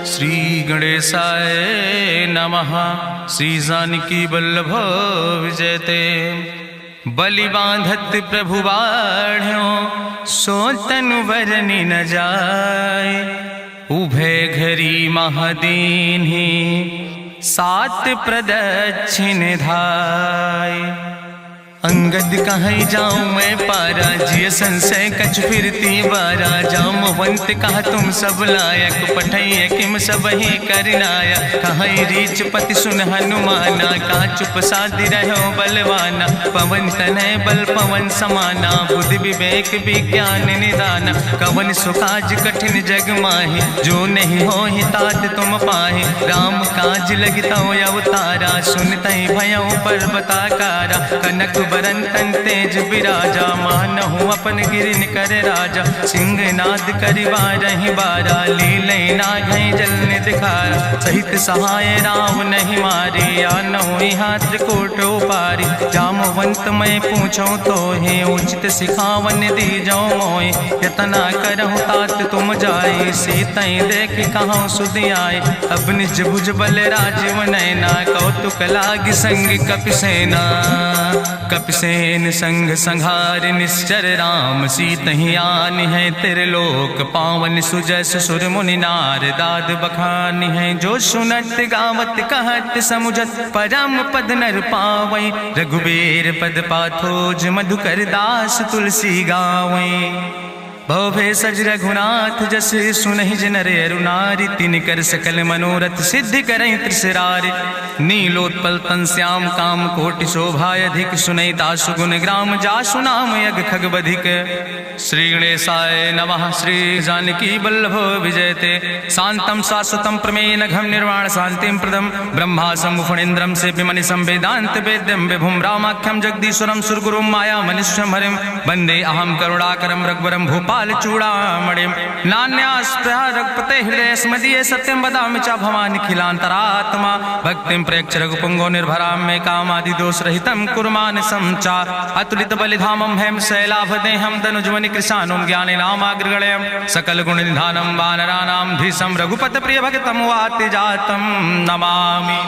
श्री गणेशाय नमः। श्री जानकी वल्लभ विजयते। बलि बांधत प्रभु बाढ़ो सो तनु बरनि न जाय। उभय घरी महादीन्हि सात प्रदक्षिण धाय। अंगद कहीं जाऊं मैं पारा, जिय संशय कछ फिरती बारा। जामवंत कहा तुम सब लायक, पठैय किम सब ही करनाया। कहीं रीच पति सुन हनुमाना, कहा चुप साधि रहो बलवाना। पवन तनय बल पवन समाना, बुद्धि विवेक विज्ञान निदाना। कवन सुकाज कठिन जग माहि, जो नहीं हो ही तात तुम पाहि। राम काज लगितो अवतारा, सुनतहि भयो पर्वताकारा। कनक बरन तन तेज बिराजा, मानहु अपन गिरिन कर राजा। सिंह नाद करिवा रही बारा, लीलै नाघै जल निधिखारा। सहित सहाय राम नहीं मारे, आनहु यहाँ त्रिकोट उपारी। जामवंत मैं पूछो तो हे, उचित सिखावन दीजो मोय। यतना करहु तात तुम जाए, सीतै देख कहूँ सुधि आए। अब निज भुज बल राजीव नैना, कौतुक लाग संग कपिसेना। कपिसेन संग संहार निश्चर, राम सीतहि आनि है त्रिलोक पावन। सुजस सुर मुनि नार दाद बखानि है, जो सुनत गावत कहत समुझत। परम पद नर पावै, रघुबीर पद पाथोज। मधुकर दास तुलसी गावै। भवे सज रघुनाथ जस, सुनहि जनर अरुनारि। तिनकर सकल मनोरथ सिद्धि करहि त्रिसरारि। नीलोत्पल तन श्याम काम कोटि शोभाय अधिक। सुनहि दासु गुण ग्राम, जासु नाम यज्ञ खग बधिक। श्री गणेशाय नमः। श्री जानकी वल्लभ विजयते। शांतं शाश्वतं प्रमेयन घम निर्वाण शांतिं प्रदम। ब्रह्मा शंभु फणीन्द्रं सेव्यमणि संवेदांत वेद्यं। विभुं रामाख्यं जगदीश्वरं सुरगुरुं माया मनीश्वरं हरिं। वंदे अहं करुणाकरं रघुवरं भूपाल चूड़ामणिं। नान्यास्पृहा रघुपते हृदय स्मदीये, सत्यं वदामि च भवानिखिलान्तरात्मा। भक्तिं प्रयच्छ रघुपुंगो निर्भरां मे, कामादि दोष रहितं कुर्मान् संचार। अतुलित बलिधामं हेम शैलाभदेहं, तनुजवनि कृशानुं ज्ञानेनामाग्रगण्यं। सकल गुण निधानं वानराणां धीशं, रघुपत प्रिय भक्तं वाति जातं नमामि।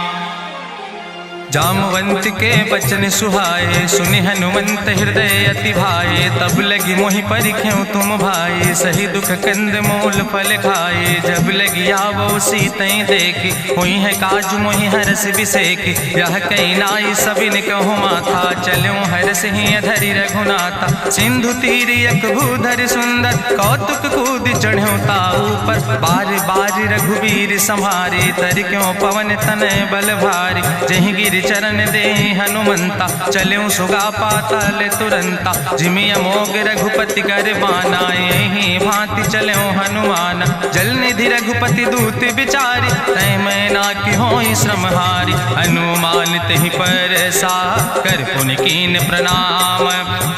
जामवंत के बचन सुहाए, सुनि हनुमंत हृदय अति भाए। तब लगी मोहि परिख्यों तुम भाई, सही दुख कंद मूल फल खाए। जब लगी आवो सीतै देखी, हुई है काज मोहि हरस बिसेकी। यह कई नाई सबिन कहूँ माथा, चलूं हरस ही अधरि रघुनाथा। सिंधु तीर यक भूधर सुंदर, कौतुक कूद चढ़्यों ताऊ पर। बार बार रघुबीर संहारे, तर क्यों पवन तनय बल भारी। जहि गिर चरण दे हनुमंता, चल्यों सुगा पाताल तुरंता। जिमि अमोघ रघुपति कर बाना, यही भांति चल्यों हनुमान। जल निधि रघुपति दूत बिचारी, तै मैं ना कि होई श्रमहारी। हनुमान तहि पर सा, कर पुनि कीन प्रणाम।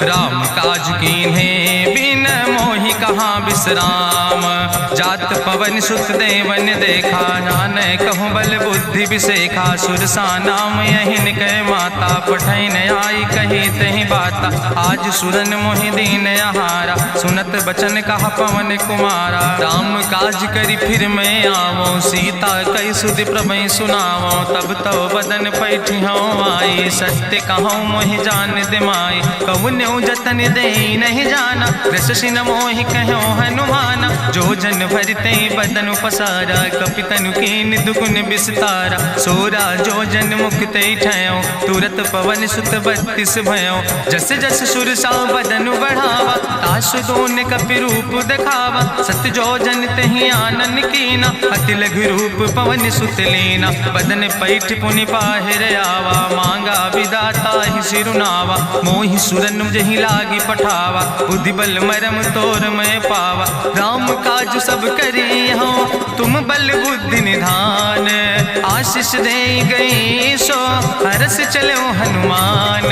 राम काज कीन्हे बिन मोहि कहाँ विश्राम। जात पवन सुत देवन देखा, नानय कहूँ बल बुद्धि विसेखा। सुरसा नाम यहिन कै माता, पठैन आई कही तहि बाता। आज सुरन मोहि दीन आहारा, सुनत बचन कहा पवन कुमारा। राम काज करि फिर मैं आवो, सीता कई सुधि प्रभु सुनावो। तब तो बदन पैठी हूँ आई, सत्य कहूँ मोहि जान दिमाई। कहुन्यु जतन दे नहीं जाना, कृषि न मोहि कहो हनुमाना। जो जन भरते बदन पसारा, कपितनु कीन दुगुन विस्तारा। सोरा जो जन मुक्ते ठयो, तुरत पवन सुत 32 भयो। जस जस सुरसा बदन बढ़ावा, तासु दोन कपि रूप दिखावा। सत जो जन तहि आनन कीना, अति लघु रूप पवन सुत लीना। बदन पैठ पुनि पाहिर आवा, मांगा विदाता ही सिरुनावा। मोहि सुरन जहि लागी पठावा, बुद्धि बल मरम तोर मैं पावा। राम काज सब करी हो, तुम बल बुद्धि निधान। आशीष दे गई सो, हरस चलो हनुमान।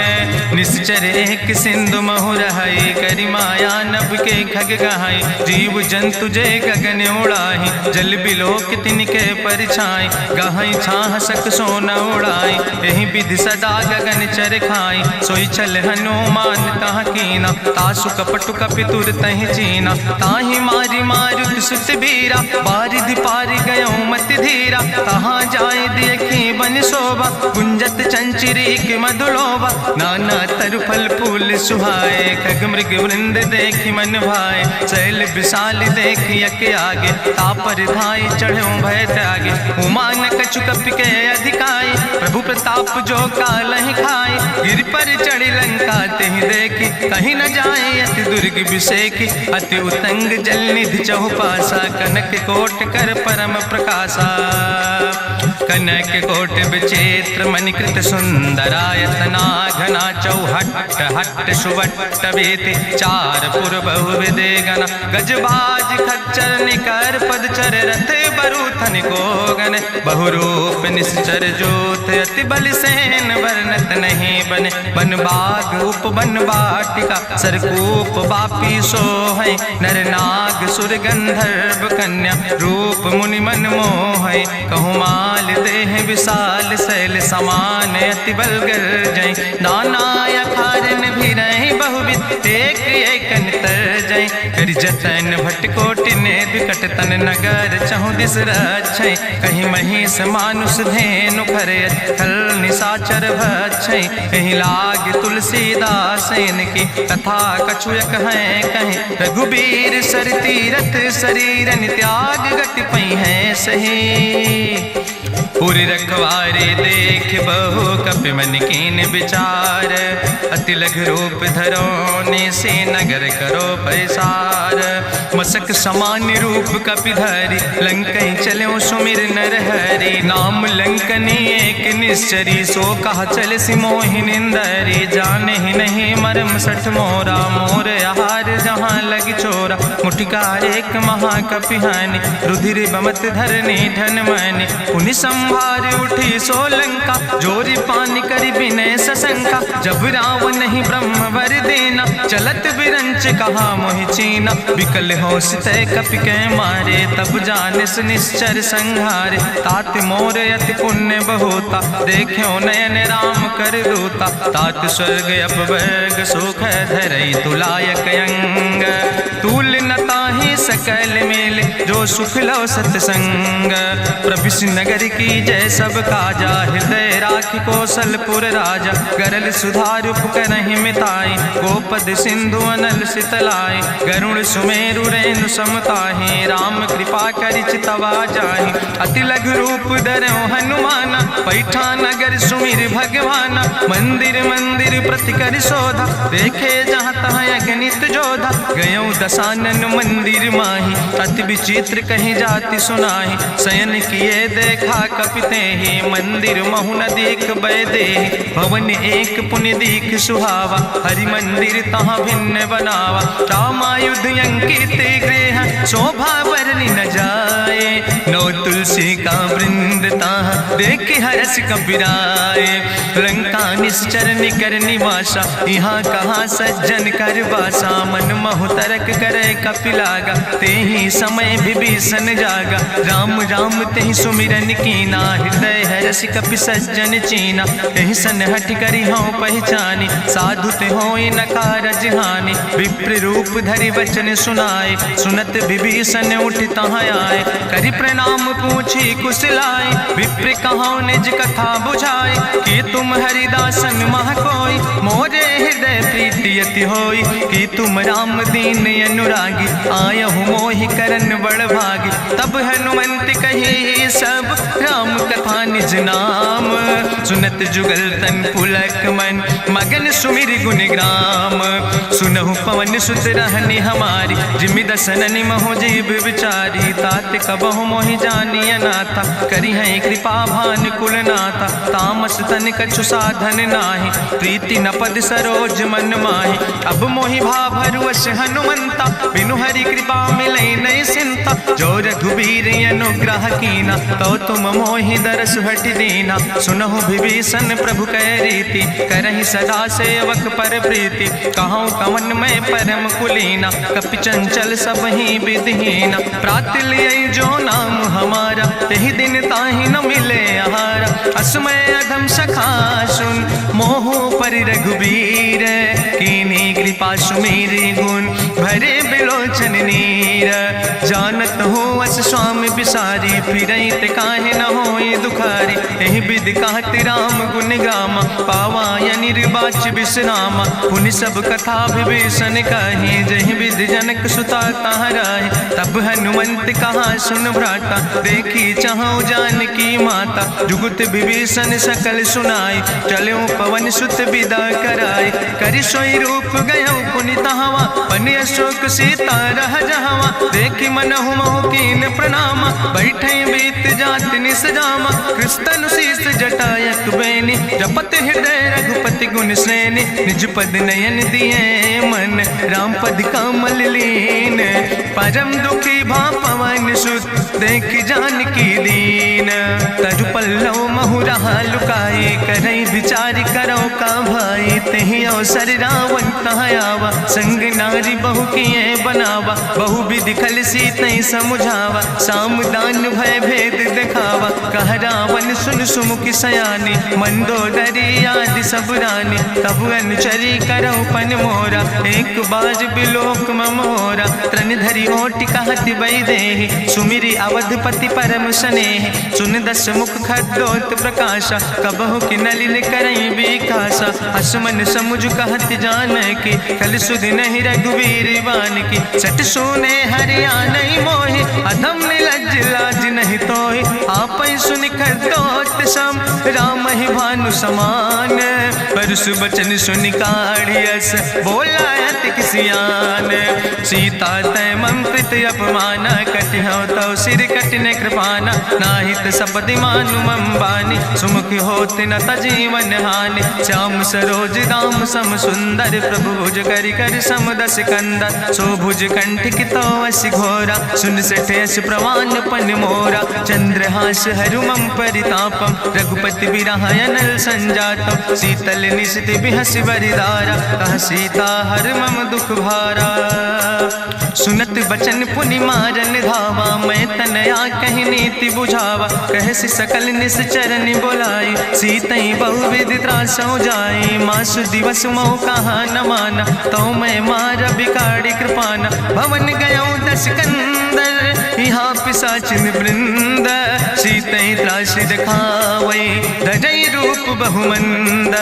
निश्चर एक सिंधु महु रहाई, करी माया नभ के खग गहाई। जीव जंतु जे गगन उड़ाही, जल बिलोक तिनके परछाई। गहाई छाह सक सोन उड़ाई, यही विधि सदा गगन चर खाई। सोई चल हनुमान तह कीना, तासु कपटु कपितुर तहि चीना। ताहि मारी मारुत सुत बीरा, बारिधि पारि गयो मति धीरा। तहाँ जाय देखी बन शोभा, गुंजत चंचिरी के मधुलोभा। नाना तरु फल फूल सुहाए, खग मृग वृंद देखी मन भाए। शैल विशाल देखी यके आगे, तापर धाई चढ़ो भय त्यागे। उमान कछु कपि के अधिकाई, प्रभु प्रताप जो कालहि खाई। गिर पर चढ़ी लंका तेहि देखी, कहीं न जाए अति दुर्ग विषेकी। अति उतंग जल निधि चहुपासा, कनक कोट कर परम प्रकाशा। कनक कोट विचित्र मणिकृत सुंदरायतना, घना चौहट्ट हट्ट सुवट्ट बेति। चार पुर बहु विदे गना, गजबाज खच्चर निकर पदचर। रथ बरूथन को गन, बहुरूप निश्चर जोत। अति बल सेन वर्णत नहीं बने, बन बाग उप बन बाटिका। सरकूप बापी सोहै, नर नाग सुर गंधर्व कन्या। रूप मुनि मन मोहै, कहूँ माल देह विशाल। शैल समान अति बल गर्जै, नाना अखारन भी रही बहुविध। एक एकन तर जै, करि जतन भटकोटि ने विकट तन। नगर चहु दिस रक्षै, कहीं महिष मानुष धेनु खरय। खल निशाचर भक्षै, कहीं लाग तुलसीदास इनकी। कथा कछुयक है कहीं, रघुबीर सर तीरथ शरीरन त्याग। गति पई है सही, पूरी रखवारे देख बहु कपि मन कीन विचार। अति लघु रूप धरो ने से नगर करो पैसार। मसक समान रूप कपि धरि, लंकई चलो सुमिर नर हरि। नाम लंकनी एक निश्चरी, सो कहा चल सि मोहि निंदरी। जाने ही नहीं मरम सठ मोरा, मोर आहार जहाँ लग चोरा। मुटिका एक महाकपि हानि, रुधिर बमत धरनी धन मनि। पुनि संभार उठी सोलंका, जोरी पानी करी विनय सशंका। जब रावण नहीं ब्रह्म वर देना, चलत विरंच कहा मोहि चीना। विकल हो सितय कपि के मारे, तब जानिस निश्चर संहारे। तात मोर अति पुण्य बहुता, देखो नयन राम कर दूता। तात स्वर्ग अपवर्ग सुख धरई, तुलायक अंग। तूल न ताहि सकल मेल, जो सुख लो सतसंग। प्रभिस नगर की जय सब काजा, हृदय राखि कौशलपुर राजा। गरल सुधार उपकरहि मिताई, गोपद सिंधु अनल सितलाई। गरुण सुमेरु रेणु समताहि, राम कृपा करि चितवा जाहि। अति लघु रूप धरौ हनुमाना, पैठा नगर सुमिर भगवाना। मंदिर मंदिर प्रति करि शोधा, देखे जहाँ तहाँ अगणित जोधा। गयो दसानन मंदिर माही, अति विचित्र कहीं जाति सुनाही। शयन किए देखा कपिते ही, मंदिर महु न देख बैदे। भवन एक पुण्य दीख सुहावा, हरि मंदिर तहाँ भिन्न बनावा। रामायुध अंकित गृह, शोभा बरनी न जाए। नौ तुलसी का वृंद तहाँ देख हरस कबीराए। लंका निश्चर निकर निवासा, यहाँ कहाँ सज्जन कर बासा। मन महु तरक करे कपिलागा, तेहि समय विभीषण जागा। राम राम तेहि सुमिरन कीना, हृदय हरसि कपि सज्जन चीना। एहि सन हट करि हऊँ पहचानी, साधु ते होई न कारज हानि। विप्र रूप धरि वचन सुनाए, सुनत विभीषण उठि तहाँ आए। करि प्रणाम पूछी कुशलाए, विप्र कहौं निज कथा बुझाए। कि तुम हरिदासन मह कोई, मोरे हृदय प्रीति अति होई। कि तुम राम दीन अनुरागी, आयहु मोहि करन बड़ भागी। तब हनुमंत कही सब, राम कथा निज नाम। सुनत जुगल तन पुलक मन, मगन सुमिर गुण ग्राम। सुनहु पवन सुत रहनी हमारी, जिमि दसननि महु जीव विचारी। तात कबहु मोहि जानिय नाथा, करि हैं कृपा भान कुल नाथा। तामस तन कछु साधन नाही, प्रीति न पद सरोज मन माही। अब मोहि भाभरुवश हनुमंता, बिनु हरि कृपा मिलै नहीं सिंता। जो रघुबीर अनुग्रह कीना, तो तुम मोहि दर नरसु हटि दीना। सुनहु विभीषण प्रभु कै रीति, करहि सदा सेवक पर प्रीति। कहूँ कवन में परम कुलीना, कपि चंचल सबहि विधिहीना। प्रात लियै जो नाम हमारा, तेहि दिन ताहि न मिले आहारा। असमय अधम सखा सुन, मोहु पर रघुबीर। कीन्ही कृपा सुमेरि गुण, भरे बिलोचन नीर। जानत हो अस स्वामी बिसारी, फिरई ते काहे न होई दुखारी। एहि विधि कहत राम गुण गामा, पावाय निर्वाच विश्रामा। पुनि सब कथा विभीषण कही, जहि विधि जनक सुता तहराहि। तब हनुमंत कहा सुन भ्राता, देखी चाहु जानकी माता। जुगुत विभीषण सकल सुनाई, चलो पवन सुत विदा कराई। करि सोई रूप गयो पुनि तहवा, बनि अशोक सीता रह जहवा। देखि मनहु महु कीन प्रणामा, बैठे बीत जात निस जामा। कृष्ण शीस जटायक बेनी, जपत हृदय रघुपति गुण श्रेणी। निज पद नयन दिए मन, राम पद कमल लीन। परम दुखी भा पवन सुत, देखि जानकी दीन। तरु पल्लव महु रहा लुकाई, करई विचार करो का भाई। तेहि अवसर रावण तहाँ आवा, संग नारी बहु किए बनावा। बहु विधि खल सीतै समुझावा, साम दान भय भेद दिखावा। कह रावण सुन सुमुखि सयानी, मंदोदरी आदि सब रानी। तब अनुचरी करो पन मोरा, एक बार बिलोक मोरा। तृण धरि ओटि कहत वैदेही, सुमिरि अवधपति परम स्नेह। सुन दस मुख खद्योत प्रकाशा, कबहु कि नलिन करई विकासा। असमन समुझ कहत जानकी, कल सुधि नहीं रघुवीर बान की। सट सुने हरियाणई मोहि, अधम निलज्ज लाज नहीं तोहि। आपै सुनि खद्योत सम, राम ही भानु समान। परसु बचन सुनि काढ़ियस, बोला अति किसियान। सीता तै मम कृत अपमाना, कटिहौ तौ सिर कटिने कृपाना। नाहित सपदि मानु मम बानी, सुमुख होत न तजीवन हानि। श्याम सरोज दाम सम सुंदर, प्रभु भुज करि कर सम दस कंदर। सो भुज कंठ कितो अस घोरा, सुन सेठे अस प्रवान पन मोरा। चंद्रहास हरु मम परितापम, रघुपति बिरह अनल संजातम। शीतल निशित बिहस बरिदारा, कह सीता हर मम दुख भारा। सुनत बचन पुनि मारन धावा, मैं तनया कहि नीति बुझावा। कहसि सकल निश्चरन बोलाई, सीतई बहुविधि त्रासौ जाई। मासु दिवस मोह कहा न माना, तो मैं मार बिकाड़ी कृपाना। भवन गयो दस कंदर, यहाँ पिशाचिन वृंद। सीतई त्रास दिखावै, धजई रूप बहुमंद।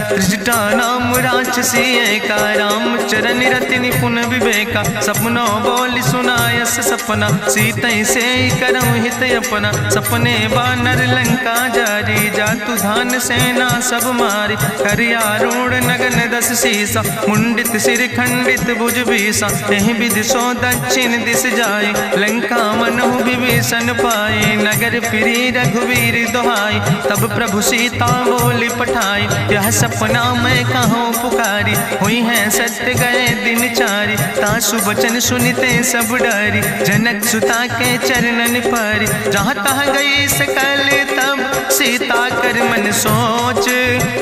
त्रिजटा नाम राक्षसी एका, राम चरण रति निपुण विवेका। सपनो बोल सुनायस सपना, सीतई से करऊँ हित अपना। सपने बानर लंका जारी, जातु धान सेना सब मारी। करियारूढ़ नगन दस सीसा, मुंडित सिर खंडित भुज बीसा। एहि विधि सो दक्षिण दिस जाय, लंका मनहु विभीषण पाए। नगर फिरी रघुवीर दोहाई, तब प्रभु सीता बोली पठाई। यह सपना मैं कहूँ पुकारी, हुई है सत्य गए दिन चारी। तासु बचन सुनिते सब डरी, जनक सुता के चरणन परी। जहाँ तहाँ गई सकल तब, सीता कर मन सोच।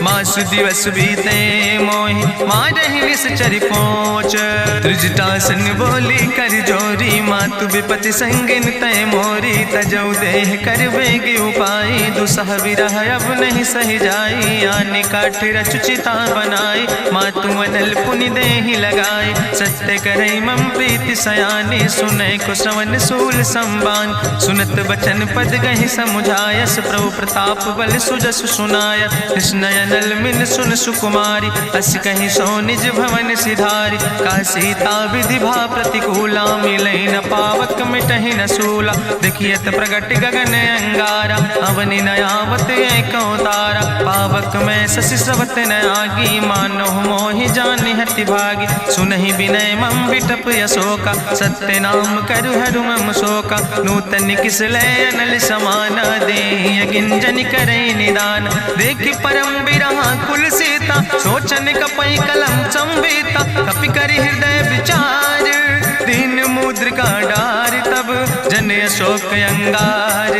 मासु दिवस बीते मोहि, मारहि निश्चर पहुँच। त्रिजटासन बोली कर जोरी, मातु विपति संगिन तय मोरी। तजौ देह कर बेग उपाय, दुसह विरह अब नहीं सही जाई। आने काठ रचुचिता बनाई, मातु अनल पुनि देहि लगाई। सत्य करई मम प्रीति सयानी, सुनै को श्रवण सूल संबान। सुनत बचन पद गहि समुझायस, प्रभु प्रताप बल सुजस सुनाय। कृष्ण अनल मिन सुन सुकुमारी, अस कहि सो निज भवन सिधारी। का सीता विधि भा प्रतिकूला, मिलै न पावक मिटहि न सूला। देखियत प्रगट गगन अंगारा, अवनि न आवत एक तारा। पावक में शशि स्रवत न आगी, मानो मोहि जानि हति भागी। सुनहि विनय मम विटप यशोका, सत्य नाम करु हरु मम शोका। नूतन किस लय अनल समाना, देहि गिंजन करई निदान। देखि परम बिरहा कुल सीता, सोचन कपई कलम संवेता। कपि करि हृदय विचार, दीन मुद्रिका डार। तब जन अशोक अंगार,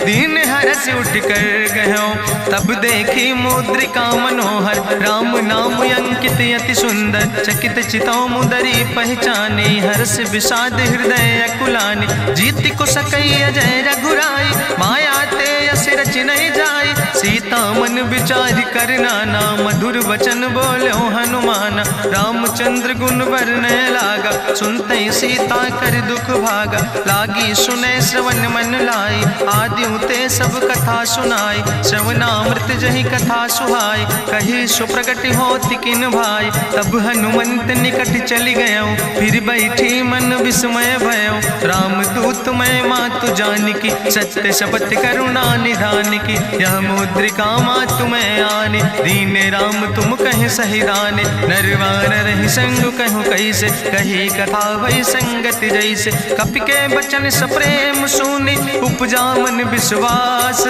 दीन हरस उठ कर गयो, तब देखी मुद्रिका मनोहर, राम नाम अंकित अति सुंदर, चकित चितौ मुदरी पहचानी, हर्ष विषाद हृदय अकुलानी, जीत को सकई अजय रघुराई, माया ते यस रच नहीं जाई, सीता मन विचार करना ना, मधुर वचन बोलो हनुमान, रामचंद्र गुण वर्णय लागा, सुनते सीता कर दुख भागा, लागी सुने श्रवण मन लाई, आदि ते सब कथा सुनाई, श्रवणामृत जहि कथा सुहाई, कही सुप्रगट होति किन भाई, तब हनुमंत निकट चली गयो, फिर बैठी मन विस्मय भयो, राम दूत मैं मातु जानकी, सत्य शपथ करुणा निधान की, यह मुद्रिका मातु मैं आने, दीन राम तुम कहे सही दाने, नरवान रही संग कहूँ कैसे, कही कथा वही संगत जैसे, कपि के बचन सप्रेम सुनी, उपजा मन विश्वास,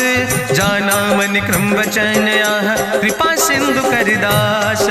जाना मन क्रम वचन आह, कृपा सिंधु करिदास,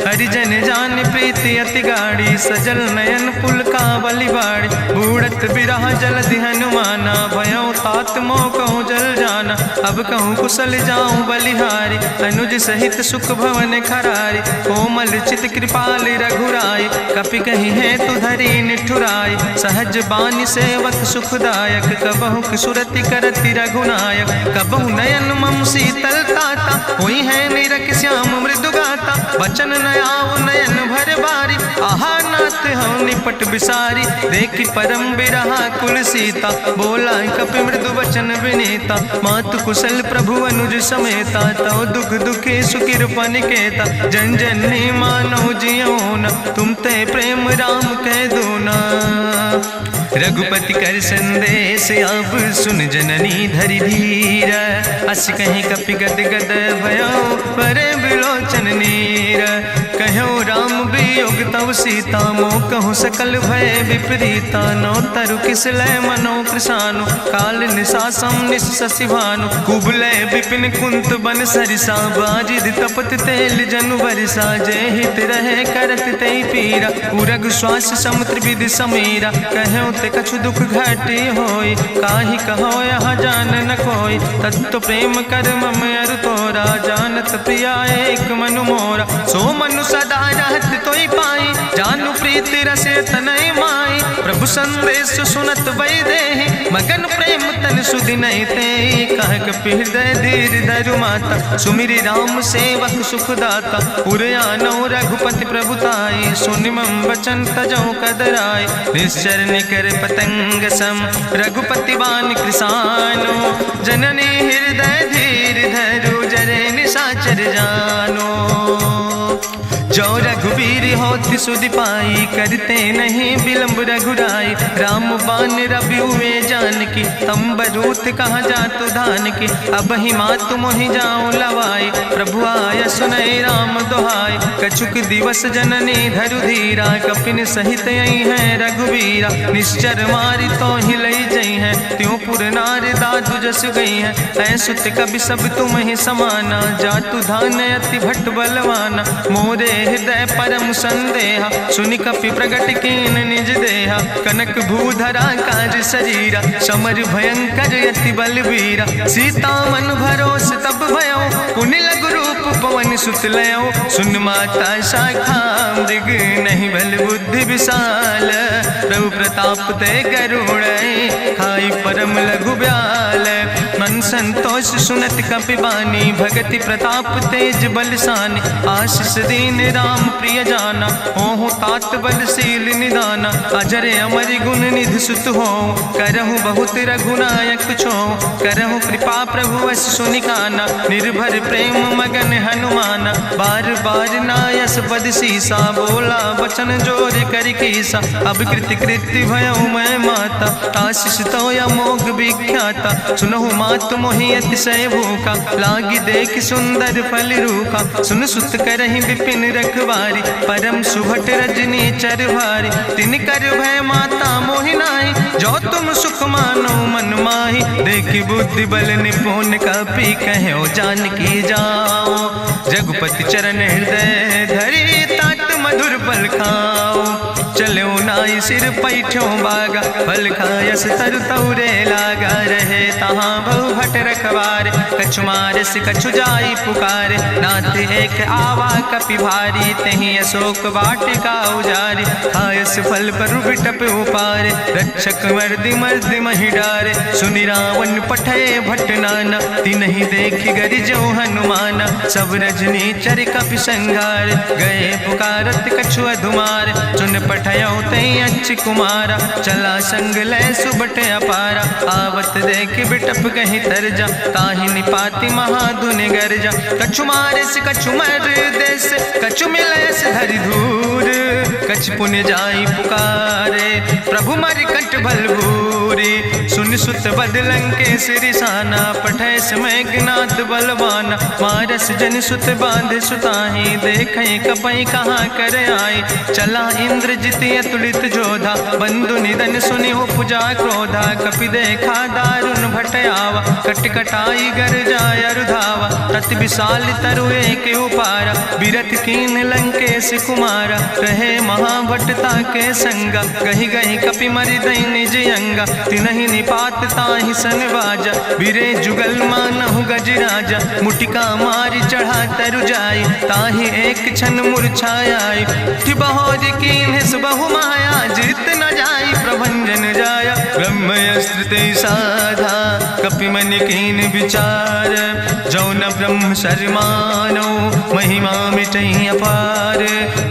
हरिजन जान प्रीति अति गाड़ी, सजल नयन पुलकावली बाड़ी, बूढ़त बिरह जलधि हनुमाना, भयो तात मोह कहूँ जल जाना, अब कहूँ कुशल जाऊँ बलिहारी, अनुज सहित सुख भवन खरारी, कोमल चित कृपाल रघुराई, कपि कही है तु धरी निठुराई, सहज बानी सेवक सुखदायक, कबहु सुरति करति रघुनायक, कबहु नयन मम शीतल ताता, हुई है निरख श्याम मृदु गाता, वचन नयाव नयन भर बारी, आहा नाथ हम निपट बिसारी, देखी परम बिरहा कुल सीता, बोला कपि मृदु वचन विनीता, मातु कुशल प्रभु अनुज समेता, तव दुख दुखी सुकृपा निकेता, जन जननी मानो जियो न, तुम ते प्रेम राम कह दो ना, रघुपति कर संदेश अब सुन जननी धरि धीर, अस कहीं कपि गद गद भयो परे बिलोचन नीर, कहो राम वियोग तव सीता, मोह कहूँ सकल भय विपरीता, नौ तरु किस लय मनो कृषानु, काल निशासम निशि भानु, कुबलय विपिन कुंत बन सरिसा, बाजिद तपत तेल जनु बरिसा, जय हित रहे करत ते पीरा, उरग श्वास समुद्र विधि समीरा, कहो ते कछु दुख घटी होई, काहि कहो यहाँ जान न कोई, तत्व प्रेम कर मम अरु तोरा, जानत प्रिया एक मनु मोरा, सो मनु सदा रहत तोई पाई, जानु प्रीति रसे तनय माई, प्रभु संदेश सुनत वै देहि, मगन प्रेम तन सुधि नहीं ते, कह कपि हृदय धीर धरु माता, सुमिरि राम सेवक सुखदाता, उरयानौ रघुपति प्रभुताई, सुनि मम वचन तजौ कदराई, निश्चर निकर पतंग सम, रघुपति बान कृसानो, जननी हृदय धीर धरु जरे निशाचर जानो, जो रघुबीर होति सुधि पाई, करते नहीं विलंब रघुराई, राम बान रवि हुए जानकी, तंबरूथ कहाँ जातु धान की, अब ही मातु मोहि जाऊँ लवाई, प्रभु आय सुनय राम दुहाई, कछुक दिवस जननी धरु धीरा, कपिन सहित यही है रघुबीरा, निश्चर मारी तो ही लई जई है, त्यों पुर नार दादु जस गई है, ऐसुत कभी सब तुम ही समाना, जातु धान अति भट्ट बलवाना, मोरे हृदय परम संदेहा, सुनि कपि प्रगट कीन निज देहा, कनक भूधरा काज शरीरा, समर भयंकर अति बलवीरा, सीता मन भरोस तब भयो, पुनि लघु रूप पवन सुत लयो, सुन माता शाखा मृग नहीं बल बुद्धि विशाल, प्रभु प्रताप ते गरुड़ खाई परम लघु ब्याल, मन संतोष सुनत कपि बानी, भगति प्रताप तेज बलसानी, आशीष दीन राम प्रिय जाना, हो तात बलशील निदाना, अजर अमर गुण निधि सुत हो, करहु बहुत रघुनायक छो, करहु कृपा प्रभु वश सुनिकाना, निर्भर प्रेम मगन हनुमाना, बार बार नायस पद सीसा, बोला वचन जोर कर कीसा, अब कृति कृति भयो मैं माता, आशीष तो अमोघ विख्याता, सुनहु मातु मोहि अतिशय भूखा, लागी देख सुंदर फल रूखा, सुन सुत करहि विपिन रखवारी, परम सुभट रजनी चर भारी, तिन कर भय माता मोहि नाहि, जो तुम सुख मानो मन माहि, देखि बुद्धि बल निपुण कपि कहो जानकी जाओ, रघुपति चरण हृदय धरि तात मधुर पल खाओ, चलो नाई सिर पैठ्यों बागा, फल खायस तरु तौरे लागा। रहे तहाँ बहु भट रखवारे, कछु मारस कछु जाई पुकारे। नाथ एक आवा कपि भारी, तहीं अशोक वाटिका उजारी। खायस फल पर बिटप उपारे, रक्षक मर्दि मर्दि महि डारे। सुनि रावण पठय भट नाना, तिन्हि देखि गरिजो हनुमाना। सब रजनी चर कपि संघार, गए पुकारत कछु अधुमार। चुन पठयो तई अच्छ कुमारा, चला संग लय सुबट अपारा। आवत देख बिटप कहीं तरजा, ताहि निपाति महाधुनि गर्जा। कछु मारस कछु मर देस, कछु मिलयस धरि धूर। कछ पुण्य जाई पुकारे, प्रभु मरि कंठ भल भूरी। सुन सुत बदलंके सिरिसाना, पठय समय ज्ञात बलवाना। मारस जन सुत बांध सुताही, देखे कपई कहाँ कर आई। चला इंद्रजित अतुलित जोधा, बंधु निधन सुनि उपजा क्रोधा। कपि देखा दारुण भट आवा, कट कटाई गर जाय रुधावा। तत विशाल तरु एक उपारा, बिरथ कीन लंकेश कुमारा। रहे महाभटता के संगा, गही गही कपि मरि दई निज अंगा। तिन्हि निपात ताहि सन बाजा, बिरे जुगल मानहु गजराजा। मुटिका मारि चढ़ा तरु जाई, ताहि एक क्षण मूर्छाई। बहोर कीन बहु माया, जीत न जाई प्रभंजन जाया। ब्रह्मस्त्र ते साधा, कपि मन कीन विचार। जौन ब्रह्म शर्मानो, महिमा मिटई अपार।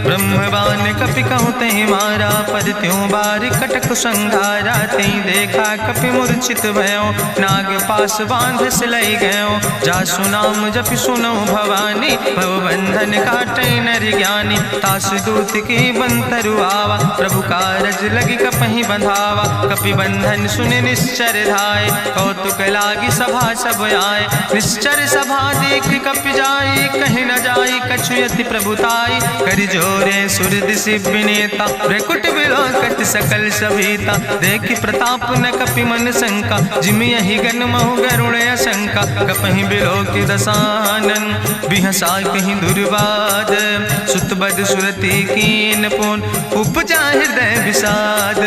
ब्रह्मवान कपि कहु तहि मारा, पद त्यों बार कटक संघारा। तई देखा कपि मूर्छित भयो, नाग पास बांध सिलई गयो। जासु नाम जपि सुनो भवानी, भव बंधन काटै नर ज्ञानी। तास दूत की बंतरु आवा, प्रभु कारज लगी कपहि बंधावा। कपि बंधन सुनि निश्चर धाय, कौतुक लागी सभा सब आए। निश्चर सभा देख कपि जाई, कहीं न जाई कछु यति प्रभुताई। करि जोरे सुर दिसि विनेता, ब्रकुट विलोकट सकल सभीता। देखि प्रताप न कपि मन शंका, जिमि यहि गन महु गरुण असंका। कपहि बिलोकि दसानन, बिहसा कहीं दुर्वाद। सुत बद सुरति कीन पुन, उपजा हृदय विषाद।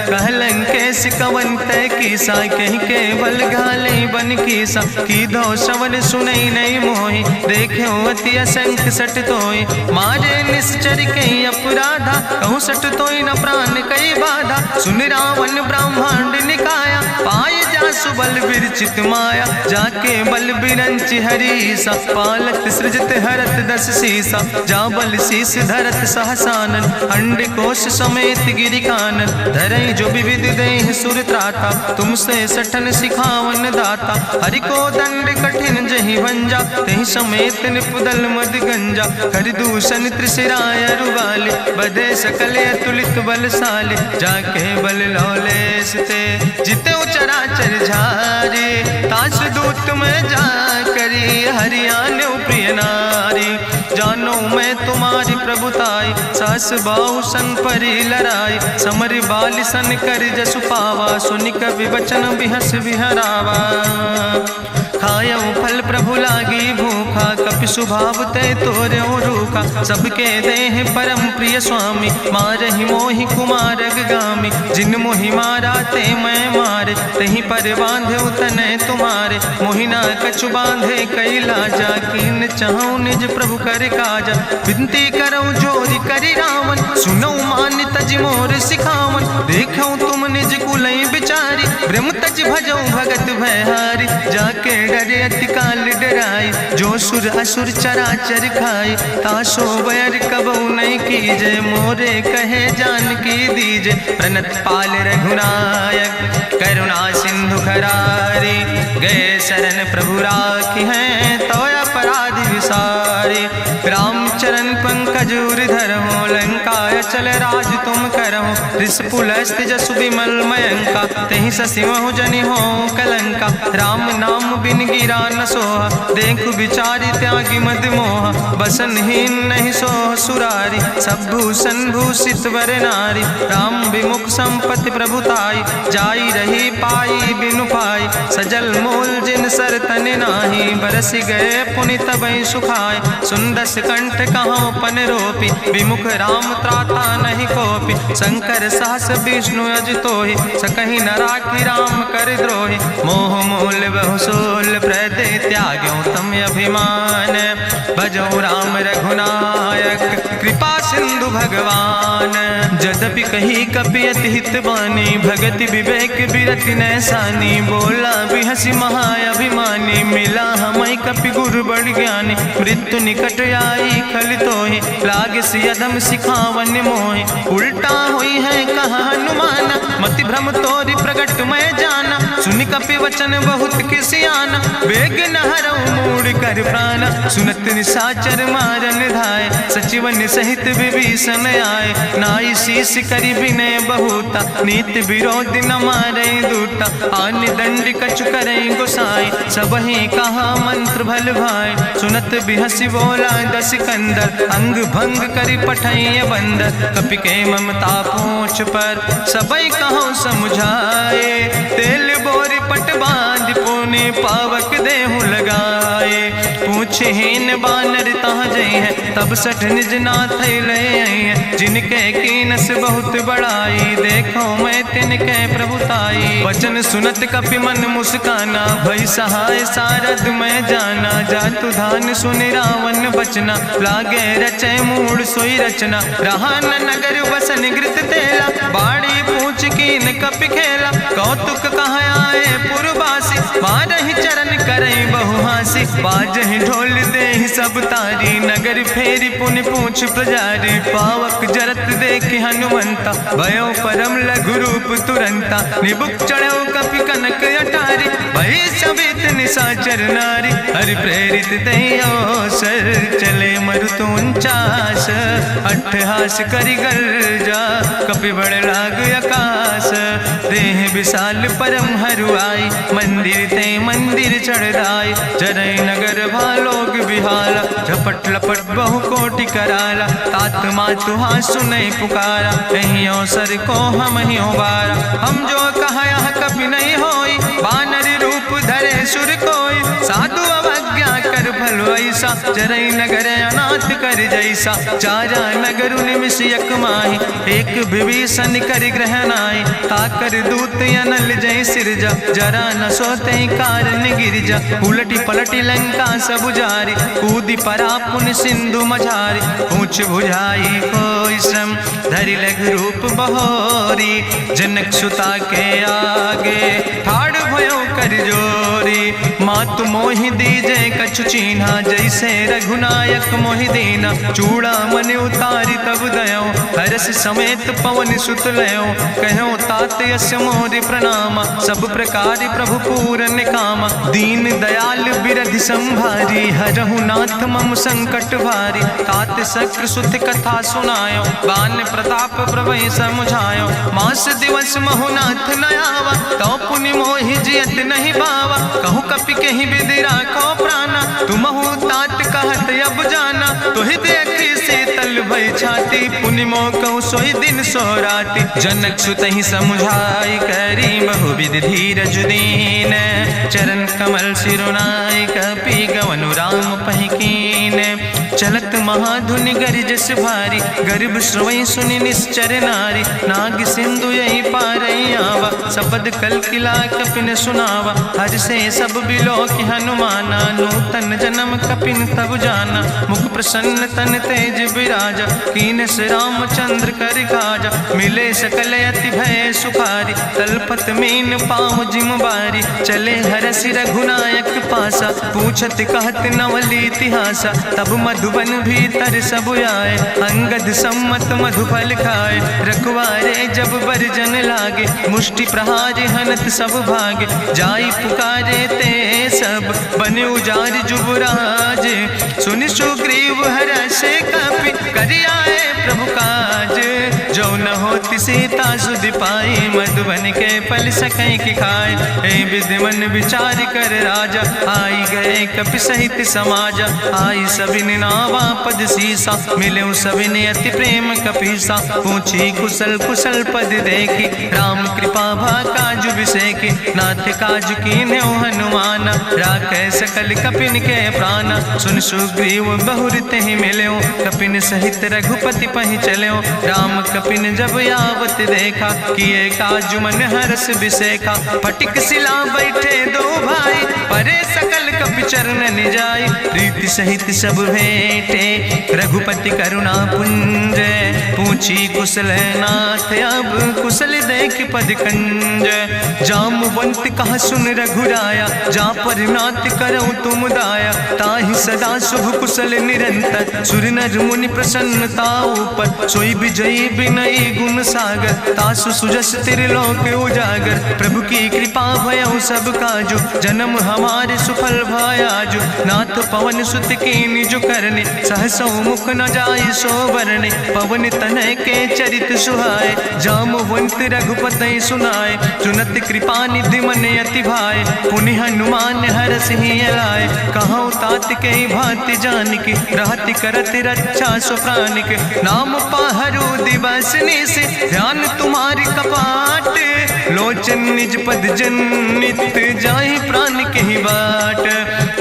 कहलंकेश कवन तय कीसा, कहीं केवल घाले बन कीसा। की दो श्रवण सुनई नहीं मोहि, देखे अति असंख्य सट तोय। मारे निश्चर कई अपराधा, कहूँ सट तोय न प्राण कई बाधा। सुन रावण ब्रह्मांड निकाया, पाय जासु बल विरचित माया। जाके बल बिरंचि हरीसा, पालत सृजत हरत दस सीसा। जा बल शीस धरत सहसानन, अंड कोश समेत गिरि कानन। धरई जो विविध देह सुर त्राता, तुमसे सठन सिखावन दाता। हरि को दंड कठिन जहि भंजा, तहि समेत निपुदल मद गंजा। कर दूषण त्रिशिराय रुवाले, बधे सकल अतुलित बलशाले। जाके बल लौलेस ते, जिते चराचर झारे। तास दूत में जा करी, हरियाणा प्रिय नारी। जानो मैं तुम्हारी प्रभुताई, सास बाहु सन परी लड़ाई। समर बाल सन कर जसु पावा, सुनि कवि वचन बिहस बिहरावा। खायो फल प्रभु लागी भूखा, कपि स्वभाव ते तोरे रूखा। सबके देह परम प्रिय स्वामी, मारहि मोहि कुमारग गामी। जिन मोहि मारा ते मैं मारे, तहीं पर बांधे तनय तुम्हारे। मोहिना कछु बांधे कई लाजा, कीन चाहूं निज प्रभु कर काजा। विनती करऊं जोरि करि रावण, सुनौ मान तज मोर सिखावन। देखऊं तुम निज कुलई बिचारी, ब्रह्म तज भजऊं भगत भयहारी। जाके डरे अति काल डराई, जो सुर असुर चराचर खाई। तासो बैर कबऊ नहीं कीजे, मोरे कहे जान की दीजे। प्रणत पाल रघुनायक, करुणा सिंधु खरारी। गए शरण प्रभु राखी हैं, तो अपराध विसारी। रामचरण पंकज उर धरहु, लंका चल राज तुम करहु। त्रिशूलस्थ जसु विमल मयंका, तहि ससिमहु जनि हो कलंका। राम नाम बिन गिरा न सोहा, देखु विचारि त्यागी मद मोहा। बसनहीन नहीं सोह सुरारी, सब भूषण भूषित वर नारी। राम विमुख संपत्ति प्रभुताई, जाई रही पाई बिनु पाई। सजल मोल जिन सर तन नाही, बरस गए पुनि तबहि सुखाए। सुंदस कंठ कहाँ पन रोपी, विमुख राम त्राता नहीं कोपी। शंकर सहस विष्णु अजितोहि, सकहि न राखि राम कर द्रोहि। मोह मूल बहु सोल प्रदे, त्याग्यों तम अभिमान। भजौ राम रघुनायक, कृपा सिंधु भगवान। जदपि कही कपि अति हित बानी, भगति विवेक बिरति नैसानी। बोला बिहसि महाअभिमानी, मिला हमई कपि गुरु बड़ ज्ञानी। मृत्यु निकट आई खल तोहि, लागे सियधम सिखावन मोहि। उल्टा हुई है कहा हनुमाना, मति भ्रम तोरि प्रगट मैं जाना। सुनि कपि वचन बहुत किसियाना, वेग न हरऊ मूढ़ कर प्राण। सुनत निशाचर मारन धाय, सचिवन सहित विभीषण आए। नाई शीस करि विनय बहुता, नीति विरोध न मारे दूता। आन दंड कछु करे गोसाई, सबहि कहा मंत्र भल भाई। सुनत बिहसि बोला दस कंदर, अंग भंग करि पठैय बंदर। कपि के ममता पूछ पर, सबई कहूँ समझाए। तेल बोरी पट बांध पुनि, पावक देहु लगाए। पूछहीन बानर तहाँ जई है, तब सठ निज नाथ ले आई है। जिनके कीनस बहुत बड़ाई, देखो मैं तिनके प्रभुताई। वचन सुनत कपि मन मुस्काना, भई सहाय सारद मैं जाना। जातु धान सुनि रावण बचना, लागे रचे मूढ़ सोई रचना। रहा न नगर बसन घृत तेला, बाड़ी पूछ कीन कपि खेला। कौतुक कहाँ आए पुरवासी, मारहि चरण करई बहुहासी। बाजहि ढोल देहि सब तारी, नगर फेरी पुनि पूछ प्रजारी। पावक जरत देखि हनुमंता, भयो परम लघु रूप तुरंता। निबुक चढ़ो कपि कनक अटारी, भई सवित निशाचर नारी। हरि प्रेरित देहि अवसर, चले मरुत 49। अट्ठहास करि गर्जा, कपि बड़ लाग आकाश। देह विशाल परम हरुआई, मंदिर ते मंदिर चढ़ाई। जरई नगर भालोग बिहाला, झपट लपट बहु कोटि कराला। तात मातु हाँ सुनई पुकारा, कहीं अवसर को हम ही बारा। हम जो कहा यह कभी नहीं होई, बानर रूप धरे सुर कोई। साधु अवज्ञा कर फल ऐसा, जरई नगर अनाथ कर जैसा। चारा नगर निमिष यक माही, एक विभीषण कर ग्रह नाई। ताकर दूत अनल जय सिरजा, जरा न सोते कारण गिरजा। उलटी पलटी लंका सब जारी, कूदी परा पुन सिंधु मझारी। पूछ बुझाई कोई श्रम, धरि लघु रूप बहोरी। जनक सुता के आगे, ठाड़ भयो कर जोरी। मातु मोहि दीजे कछु चीन्हा, जैसे रघुनायक मोहि दीना। चूड़ा मन उतारी तब दयो, हरस समेत पवन सुत लयो। कहो तात यस मोरि प्रणामा, सब प्रकार प्रभु पूरन कामा। दीन दयाल बिरधि संभारी, हरहु नाथ मम संकट भारी। तात शक्र सुत कथा सुनायो, बान प्रताप प्रभु समुझायो। मास दिवस महु नाथ न आवा, तो पुनि मोहि जियत नहीं बावा। कहु कपि कहीं विधि राखो प्राणा, तुमहु तात कहत अब जाना। तुहि देखी शीतल भई छाती, पुनि मोह कहु सोई दिन सो राति। जनक सुतहि समुझाई, करी बहुविधि धीरज दीन। चरण कमल सिरुनाई, कपि गवनु राम पहि कीन। चलत महाधुनि गरिजस भारी, गर्भ श्रवई सुनि निश्चर नारी। नाग सिंधु यही पारई आवा, सपद कल किला कपिन सुनावा। हर से सब बिलो कि हनुमाना, नूतन जन्म कपिन तब जाना। मुख प्रसन्न तन तेज विराजा, कीनस रामचंद्र कर काजा। मिले सकल अति भय सुखारी, तलपत मीन पाँव जिम बारी। चले हरसि रघुनायक पासा, पूछत कहत नवली इतिहासा। तब मधुबन भीतर सब आए, अंगद सम्मत मधुफल खाए। रखवारे जब बरजन लागे, मुष्टि प्रहार हनत सब भागे। जाई पुकारे ते सब, बने उजार जुबराज। सुनि सुग्रीव हरषे कपि, करि आए प्रभु काज। जो न हो रघुपति सीता सुधि पाई, मधुबन के फल सकैं की खाए। हे विधि मन विचार कर राजा, आई गए कपि सहित समाजा। आई सबिन नावा पद सीसा, मिले सबिन अति प्रेम कपीसा। पूछी कुशल कुशल पद देखी, राम कृपा भा काज विसेकी। नाथ काज कीन्हे हनुमान, राखै सकल कपिन के प्राण। सुन सुग्रीव बहुर तेहि मिल्यो, कपिन सहित रघुपति पहि चल्यो। राम कपिन जब आवत देखा, किए काज मन हरस बिसेखा। फटिक सिला बैठे दो भाई, परे सकल कपि चरण निजाई। प्रीति सहित सब भेंटे, रघुपति करुणा पुंज। पूछी कुशल नाथ, अब कुशल देख पद कंज। जामवंत कहा सुन रघुराया, जा पर नाथ करऊं तुम दाया। ताहि सदा शुभ कुशल निरंतर, सुर नर मुनि प्रसन्नता ऊपर। सोई विजयी विनयी गुण सागर, तासु सुजस त्रिलोक उजागर। प्रभु की कृपा भयउ सब काजु, जन्म हमारे सुफल भयाजु। नाथ पवन सुत की निज करने, सहसो मुख न जाय सो बरने। पवन तनय के चरित सुहाए, जामवंत रघुपति सुनाए। चुनत कृपा निधि मन अति भाए, पुनि हनुमान हरस ही लाए। कहूँ तात के भांति जान के, रहति करत रक्षा सो प्राण के। नाम पाहरु दिवस निस, ध्यान तुम्हारी कपाट। लोचन निज पद जनित, जाहि प्राण के ही बाट।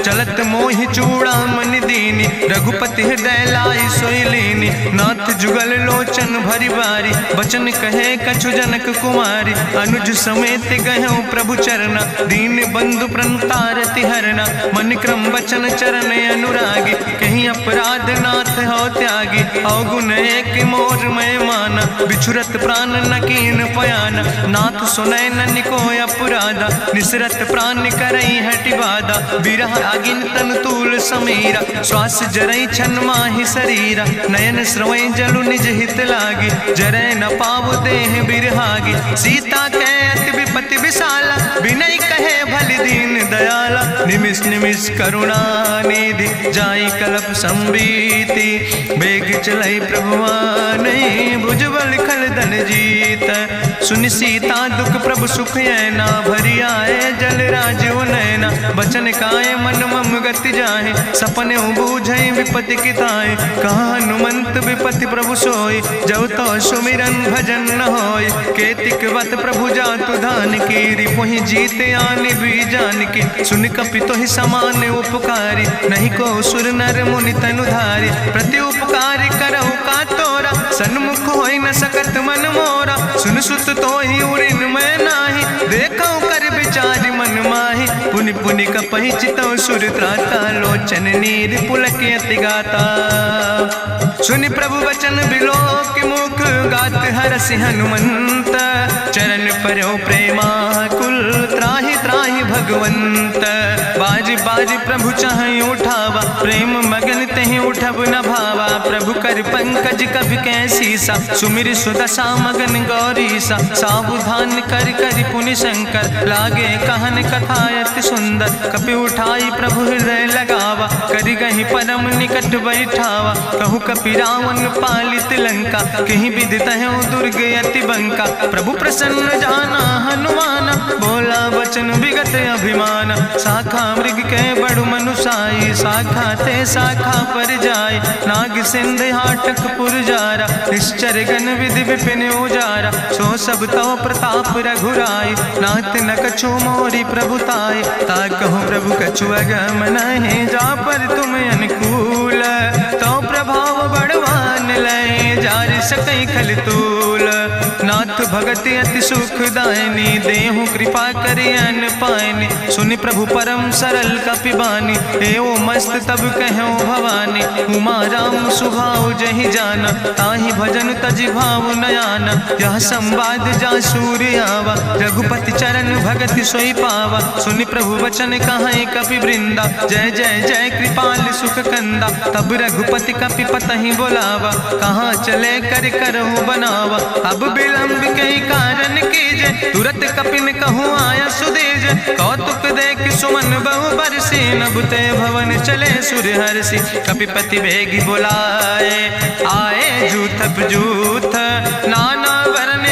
चलत मोहि चूड़ामन दीनी, रघुपति हृदय लाई सोई लीनी। नाथ जुगल लोचन भरि बारी, बचन कहे कछु जनक कुमारी। अनुज समेत गहु प्रभु चरना, दीन बंधु प्रणतारति हरना। मन क्रम बचन चरण अनुरागी, कहीं अपराध नाथ हो त्यागी। अवगुण एक मोर मैं माना, बिछुरत प्राण न कीन पयाना। नाथ सुनय नन को अपराधा, निसरत प्राण करई हटि बाधा। बिरह अगिन तन तूल समीरा, श्वास जरई छन माहि शरीरा। नयन श्रवै जलु निज हित लागी, जरै न पाव देह बिरहागी। सीता के अति विपति विशाला, बिनय कहे भलि दीन दयाला। निमिष निमिष करुणा निधि, जाई कलप संबीति। बेग चलई प्रभुआनै, भुजबल खलदन जीत। सुनि सीता दुख प्रभु सुख ऐना, भरि आए जल राज नैना। बचन काय मन मम गति जाहे, सपने बूझई विपति किताए। कहा हनुमंत विपति प्रभु सोई, जब तो सुमिरन भजन न होय। केतिक वत प्रभु जातु धान की, रिपुहि जीत आने भी जान की। सुन कपि तोहि समान उपकारी, नहीं को सुर नर मुनि तनुधारी। प्रति उपकारी करहु का तोरा, सन्मुख होई न सकत मन मोरा। सुन सुत तोहि उरिन मैं नाही, देखौ कर विचार मन माही। पुनि पुनि कपहि चितौ सुर त्राता, लोचन नीर पुलक अति गाता। सुनि प्रभु वचन बिलोक मुख, गात हरसि हनुमंत। चरण पर्यो प्रेमाकुल, त्राहि त्राहि भगवंत। बाज बाज प्रभु चाहि उठावा, प्रेम मगन तहि उठब न भावा। प्रभु कर पंकज कभी कैसीसा, सुमिर सुदशा मगन गौरीसा। सावधान कर कर पुनि शंकर, लागे कहन कथा अति सुंदर। कपि उठाई प्रभु हृदय लगावा, करि गहि परम निकट बैठावा। कहु कपि रावण पालित लंका, कहीं विधि तहु दुर्ग अति बंका। प्रभु प्रसन्न जाना हनुमाना, बोला वचन विगत अभिमान। शाखा मृग के बड़ु मनुसाई, शाखा ते शाखा पर जाय। नाग सिंध हाटक पुरजारा, निश्चर गण विधि विपिन उजारा। सो सब तव प्रताप रघुराई, नाथ न कछु मोरी प्रभुताई। ताकहु प्रभु कछु अगम नहीं, जा पर तुम अनुकूल। तो प्रभाव बड़वान लय, जार सकई खल तूल। नाथ भगति अति सुखदायनी, देहु कृपा करि अन पायनि। सुनि प्रभु परम सरल कपिबानी, एओ मस्त तब कहो भवानी। उमा राम सुभाव जहि जाना, ताहि भजन तजि भाव नयाना। यह संवाद जा सूर्य आवा, रघुपति चरण भगति सोई पावा। सुनि प्रभु वचन कहाई कपि वृंदा, जय जय जय कृपाल सुख कंदा। तब रघुपति कपि पतहि बोलावा, कहाँ चले कर करहु बनावा। अब विलंब कई कारण कीजे, तुरत कपिन कहूँ आया सुदेज। कौतुक देख सुमन बहु बरसी, नभते भवन चले सुर हर्षि। कपिपति बेगी बुलाए, आए जूथप जूथ, नाना वरण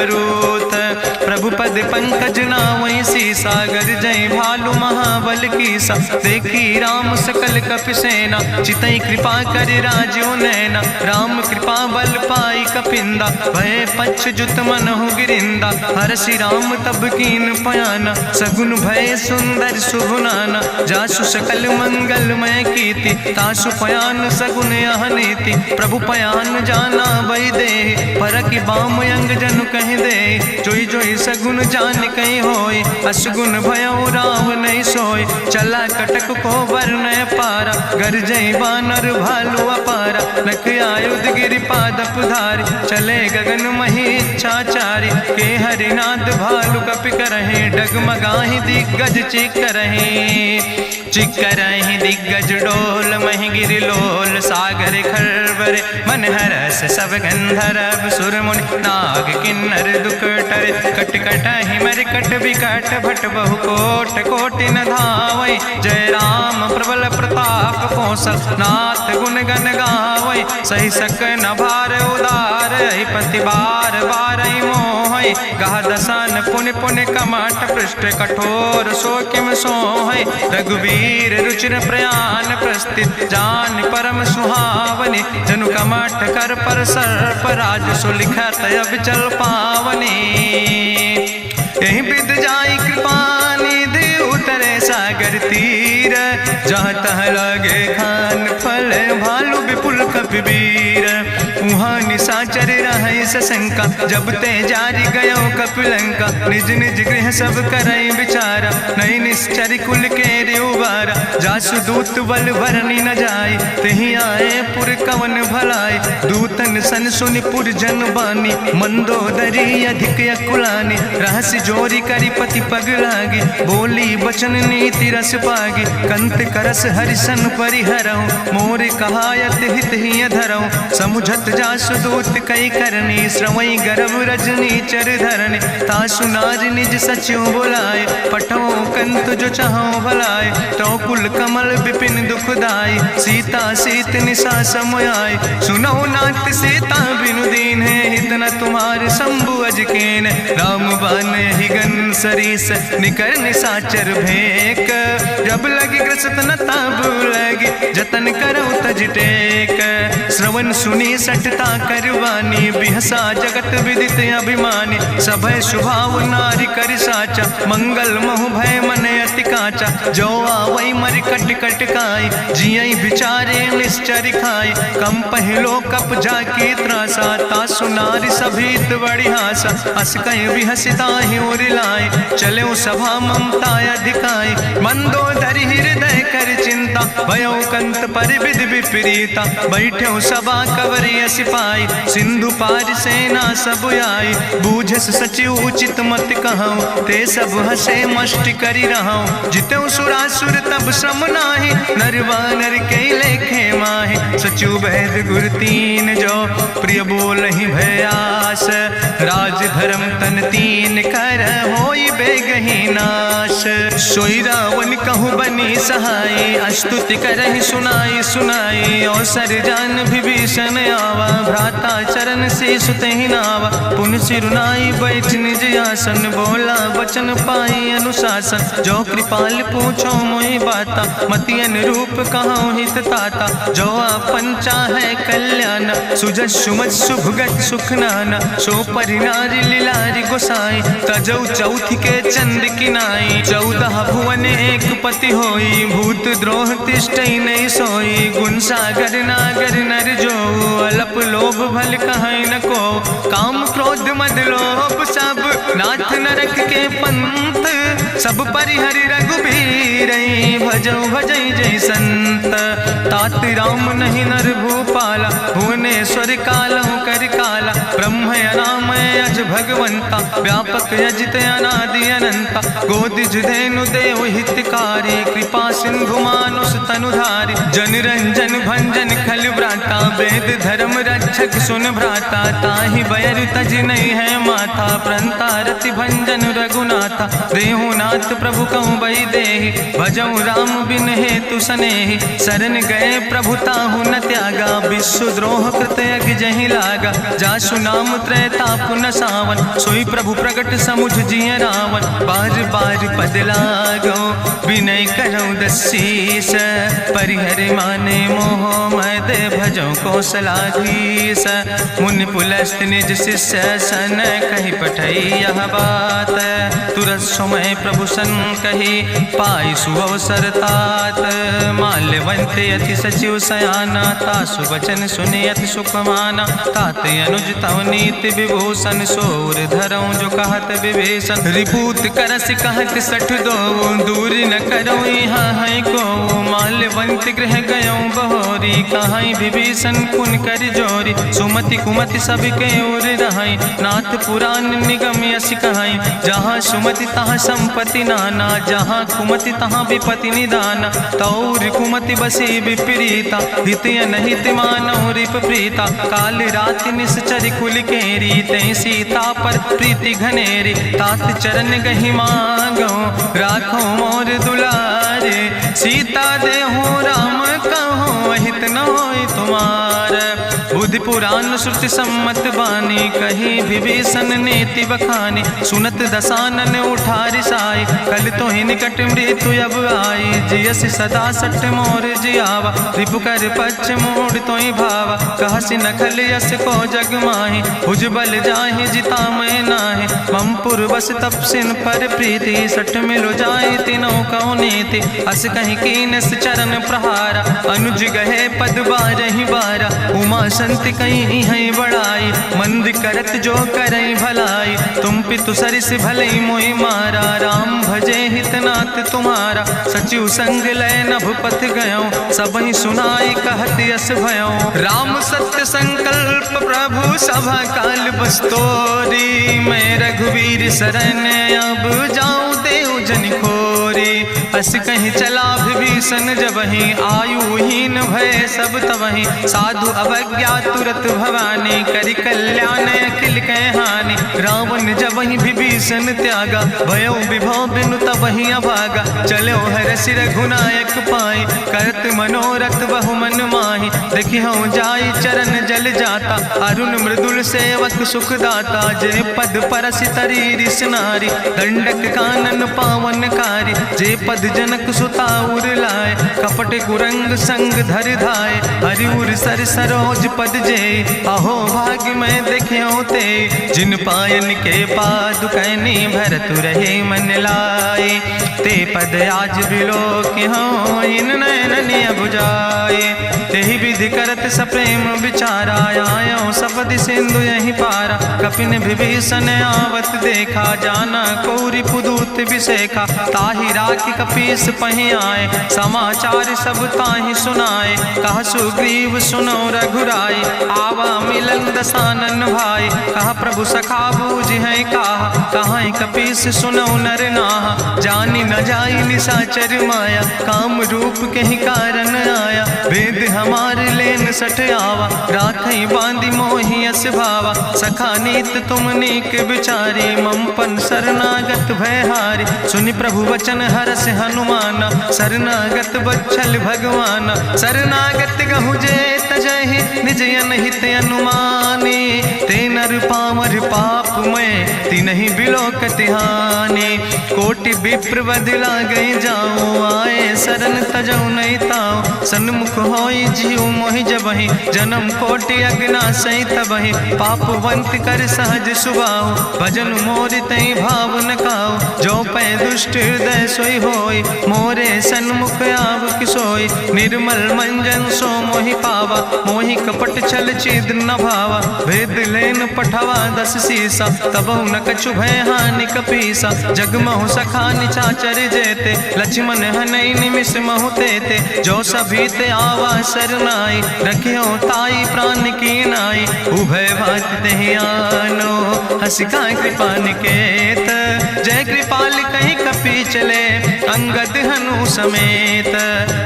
अवरोध। प्रभु पद पंकज नावै सीसा, गर्जै भालु महाबल कीसा। देखी राम सकल कपि सेना, चितई कृपा कर राजो नैना। राम कृपा बल पाई कपिंदा, भय पक्ष जुत मनहु गिरिंदा। हरषि राम तब कीन पयाना, सगुन भय सुंदर शुभ नाना। जासु सकल मंगलमय कीर्ति, तासु पयान सगुन यह नीति। प्रभु पयान जाना वही दे, परकि बाम अंग जनु कहि दे। जोई जोई सगुन जान कहि होय, असगुन भयो राव नहीं सोय। चला कटक को वरनय पारा, गर्जय बानर भालु अपारा। नख आयुध गिरि पादप धारी, चले गगन मही इच्छाचारी। के हरिनाद भालु कपि करहि, डगमगाहि दिग्गज चिकरहि। चिकरहि दिग्गज डोल, महि गिरि लोल सागर खरबर। मन हरस सब गंधर्व सुर मुनि, नाग किन्नर दुख टरे। कट कटहि मरकट विकट, भट बहु कोट कोटि न धावै। जय राम प्रबल प्रताप कौशल, नाथ गुण गण गावै। सही सक न भार उदार, पति बार बार मोहै। गह दसन पुनि पुनि कमठ, पृष्ठ कठोर सो किम सोहै। रघुवीर रुचिर प्रयाण प्रस्थित, जान परम सुहावनी। जनु कमठ कर पर सर्प, राज सुलिखत अविचल पावनी। यही विद जाई कृपा निधि, उतरे सागर तीर। जहाँ तह लगे खान फल, भालु विपुल कपिवीर। उहाँ निशाचर रहै सशंका, जब ते जारी गयो कपिलंका। निज निज गृह सब करई विचारा, नहीं निश्चर कुल के उबारा। जासु दूत बल भरनी न जाय, तेहि आए पुर कवन भलाई। दूतन सन सुनि पुर जन बानी, मंदोदरी अधिक अकुलानी। रहस्य जोरी करि पति पग लागी, बोली बचन नीति रस पागी। कंत करस हरिसन परिहरऊँ, मोर कहायत हित ही धरऊँ। समुझत जासु दूत कई करनी, श्रवई गर्भ रजनी चर धरनी। तासु नाज निज सचिव बुलाए, पठो कंत जो चाहो भलाए। तो कुल कमल विपिन दुखदाई, सीता सीत निशा समयाय। सुनो नाथ सीता बिनु दीन है, हित न तुम्हार शंभु अजकेन। राम बान ही गन सरीस, निकर निशाचर भेक। जब लगी ग्रसत न ताब लगी, जतन करो तज टेक। श्रवण सुनी सठता करवानी, बिहसा जगत विदित अभिमानी। सभय शुभाव नारी कर साचा, मंगल महु भय मन अति काचा। जो आवै मर कट कट खाई, जियई विचारे निश्चर खाई। कम पहलो कप जाकी त्रासा, तासु नारी सभीत बड़ी हासा। अस कहीं बिहसिता ही उरिलाए, चले सभा ममता अधिकाई। मंदोदरी हृदय कर चिंता, भयो कंत पर विधि विपरीता। बैठो सभा कवरिय सिपाही, सिंधु पार सेना सब आई। बूझस सचिव उचित मत कहूँ, ते सब हसे मष्टि करि रहूँ। जितेऊ सुरासुर तब श्रम नाही, नर वानर के लेखे माहि। सचिव वैद गुर तीन जो, प्रिय बोलहि भयास। राज धर्म तन तीन कर, होई बेगहि नाश। सोई रावण कहूँ बनी सहाय, अस्तुति करहि सुनाई सुनाई। अवसर जान विभीषण आवा, भ्राता चरण से सुतहि नावा। पुन सिरुनाई बैठ निज आसन, बोला वचन पाई अनुशासन। जो कृपाल पूछो मोहि बाता, मति अनुरूप कहूँ हित ताता। जो आपन चाहे कल्याण, सुजस सुमत सुभगत सुख नाना। सो परिनारी लीलारी गोसाई, तजौ चौथ के चंद किनाई। 14 भुवन एक पति होई, भूत द्रोह तिष्ठई नहीं सोई। गुण सागर नागर नर जो, अलप लोभ भल कहीं न को। काम क्रोध मद लोभ सब, नाथ नरक के पंथ। सब परिहरि रघुबीर, भजौ भजई जय संत। तात राम नहीं नर भूपाला, भुवनेश्वर कालहु कर काला। ब्रह्म अनामय अज भगवंता, व्यापक अजित अनादि अनंता। गोदिज धेनु देव हितकारी, कृपा सिंधु मानुष तनुधारी। जन रंजन भंजन खल व्राता, वेद धर्म रक्षक सुन भ्राता। ताहि बयर तज नहीं है माथा, प्रंता रति भंजन रघुनाथा। देहु ना नाथ प्रभु कहूँ बही देहि, भजऊँ राम बिन हेतु सनेहि। शरण गए प्रभु ताहु न त्यागा, विश्वद्रोह कृत यज्ञ जहि लागा। जासु नाम त्रैताप न सावन, सोई प्रभु प्रगट समुझ जिय रावण। बार बार पद लागो विनय करऊँ दसीस, परिहर माने मोह मद भजऊँ कौशलाधीश। मुनि पुलस्त निज शिष्य सन, कही पठई यह बात। तुरत समय प्रभु सन कही, पाई सुअवसर तात। माल्यवंत अति सचिव सयाना, तासु वचन सुनि अति सुख माना। तात अनुज तव नीति विभूषण, सोर धरऊँ जो कहत विभीषण। रिपूत करस कहत सठ दो, दूर न करऊँ यहाँ है को। माल्यवंत गृह गयऊँ बहोरी, कहाई विभीषण पुन कर जोरी। सुमति कुमति सबके ओर रहाई, नाथ पुराण निगम यश कहाई। जहाँ सुमति तहाँ संपत्ति नाना, जहाँ कुमति तहाँ विपत्ति निदाना। तौर कुमति बसी विपरीता, हित अनहित मानव रिप प्रीता। काल रात निश्चर कुल केरी, तै सीता पर प्रीति घनेरी। तात चरण गहि मांगो, राखो मोर दुलारे। सीता देहो राम कहो, अहित न होय तुम्हार। बुद्धि पुराण श्रुति सम्मत बानी, कही विभीषण नीति बखानी। सुनत दसानन उठारि साई, कल तो ही निकट मृत्यु अब आई। जियसि सदा सट मोर जियावा, रिपु कर पक्ष मोड़ तो ही भावा। कहसि नखल यस को जग माहि, भुज बल जाहि जिता मैं नाहि। मम पुरबस तपसिन पर प्रीति, सठ मिलो जाय तिनौ कौ नीति। अस कहीं कीनस चरण प्रहारा, अनुज गहे पद बारहि बारा। उमा संत कहीं है बड़ाई, मंद करत जो करई भलाई। तुम पितु सरिस भलई मोहि मारा, राम भजे हितनाथ तुम्हारा। सचिव संग लय नभ पथ गयो, सबहि सुनाई कहत यस भयो। राम सत्य संकल्प प्रभु सभा काल बस्तोरी। मैं रघुवीर शरण अब जाऊं देव जन खोरी। अस कहीं चला विभीषण जबहि, आयुहीन भय सब तबहि। साधु अवज्ञा तुरत भवानी, करि कल्याण अखिल कै हानि। रावण जबहि विभीषण त्यागा, भयो विभव बिनु तबहि अभागा। चलो हरष रघुनायक पाई, करत मनोरथ बहु मन माहि। देखिहु जाई चरण जल जाता, अरुण मृदुल सेवक सुख दाता। जे पद परसि तरी रिस नारी, दंडक कानन पावन कारी। जे पद जनक सुता उर लाए, कपट कुरंग संग धर धाय। हरिउर सर सरोज पद जे, अहो भाग्य मैं देखियो ते। जिन पायन के पादुकैनी, भरत रहे मन लाए। ते पद आज बिलोकि हों, इन नयन बुझाए। तेहि विधि करत सप्रेम विचारा, आयो सपदि सिंधु यही पारा। कपिन विभीषण आवत देखा, जाना कौरि पुदूत विसेखा। ताहि राखि कपीस पहि आए, समाचार सब ताहि सुनाए। कहा सुग्रीव सुनो रघुराई, आवा मिलन दसानन भाई। कहा प्रभु सखा बूझ है कहा, कहाँ कपीस सुनो नर नाहा। जानी न जाई निशाचर माया, काम रूप के ही कारण आया। वेद हमार लेन सठ आवा, राखई बांधी मोहि अस भावा। सखा नीत तुम नीक विचारी, मम पन शरणागत भयहारी। सुनि प्रभु वचन हरस हनुमाना, शरणागत बच्छल भगवाना। शरणागत गहु जे तजहि, निज अनहित अनुमानी। ते नर पामर पाप में, तिनहि बिलोकति हानि। कोटि विप्र बदला गई जाऊं, आए शरण तजऊ नहीं ताऊं। सन्मुख होई जीव मोहि जबहि, जन्म कोटि अग्ना सही तबहि। पापवंत कर सहज सुभाऊ, भजन मोर तई भाव न काऊ। जो पै दुष्ट हृदय सोई होई, मोरे सन्मुख आव किसोई। निर्मल मंजन सो मोहि पावा, मोहि कपट छल छिद्र न भावा। भेद लेन पठवा दस सीसा, तबहु न कछु भय हानि कपीसा। जगमहु सखा निचाचर जेते, लक्ष्मण हनई निमिष महु तेते। जो सभी ते आवा सरनाई, रखियो ताई प्राण की नाई। उभय भात तेहि आनो, हसिका कृपा निकेत। जय कृपाल कहीं कपी चले, अंग अंगद हनु समेत।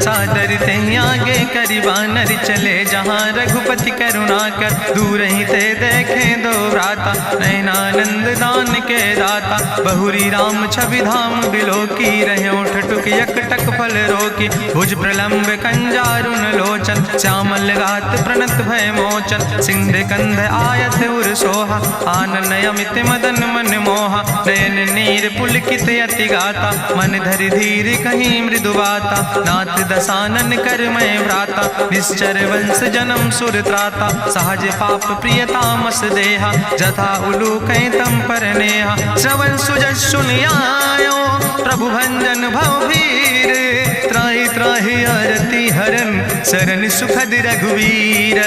सादर ते आगे करी बानर चले जहाँ रघुपति करुणा कर, दूर ही ते देखे दो भ्राता नयनानंद दान के दाता। बहुरी राम छवि धाम बिलोकी रहे उठ टुक यकटक फल रोकी। भुज प्रलंब कंजारुन लोचन श्यामल गात प्रणत भय मोचन। सिंध कंध आयत उर सोहा आनन अमित मदन मन मोहा। नयन नीर पुलकित अति गाता मन धरि धीर कहीं मृदु बाता। नाथ दसानन कर मैं भ्राता निश्चर वंश जन्म सुर त्राता। सहज पाप प्रिय तामस देहा जथा उलूक तम पर नेहा। श्रवण सुजस सुनियायो प्रभु भंजन भवभीर। त्राहि त्राहि आरती हरन शरण सुखद रघुवीर।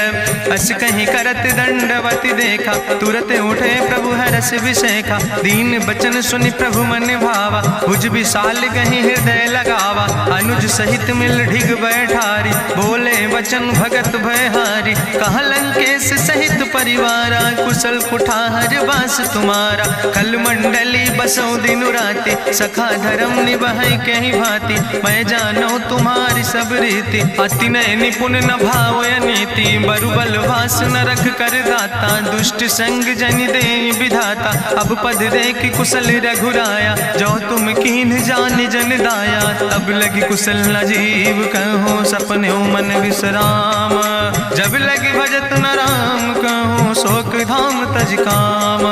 अस कहीं करत दंडवत देखा तुरत उठे प्रभु हरस विषेखा। दीन बचन सुनि प्रभु मन भावा भुज विशाल कहीं हृदय लगावा। अनुज सहित मिल ढिग बैठारी बोले वचन भगत भयहारी। कहा लंकेश सहित परिवारा कुशल कुठार वास तुम्हारा। कल मंडली बसो दिनु राति सखा धर्म निभाई कहीं भांति। मैं जानो तुम्हारी सब रीति अति नय निपुण न भाव नीति। बरुबल वास न रख कर दाता दुष्ट संग जन दे विधाता। अब पद देख कुशल रघुराया जो तुम कीन जान जन दाया। तब लगी कुशल न जीव कहो सपने मन विश्राम। जब लगी भजत न राम कहो शोक धाम तज काम।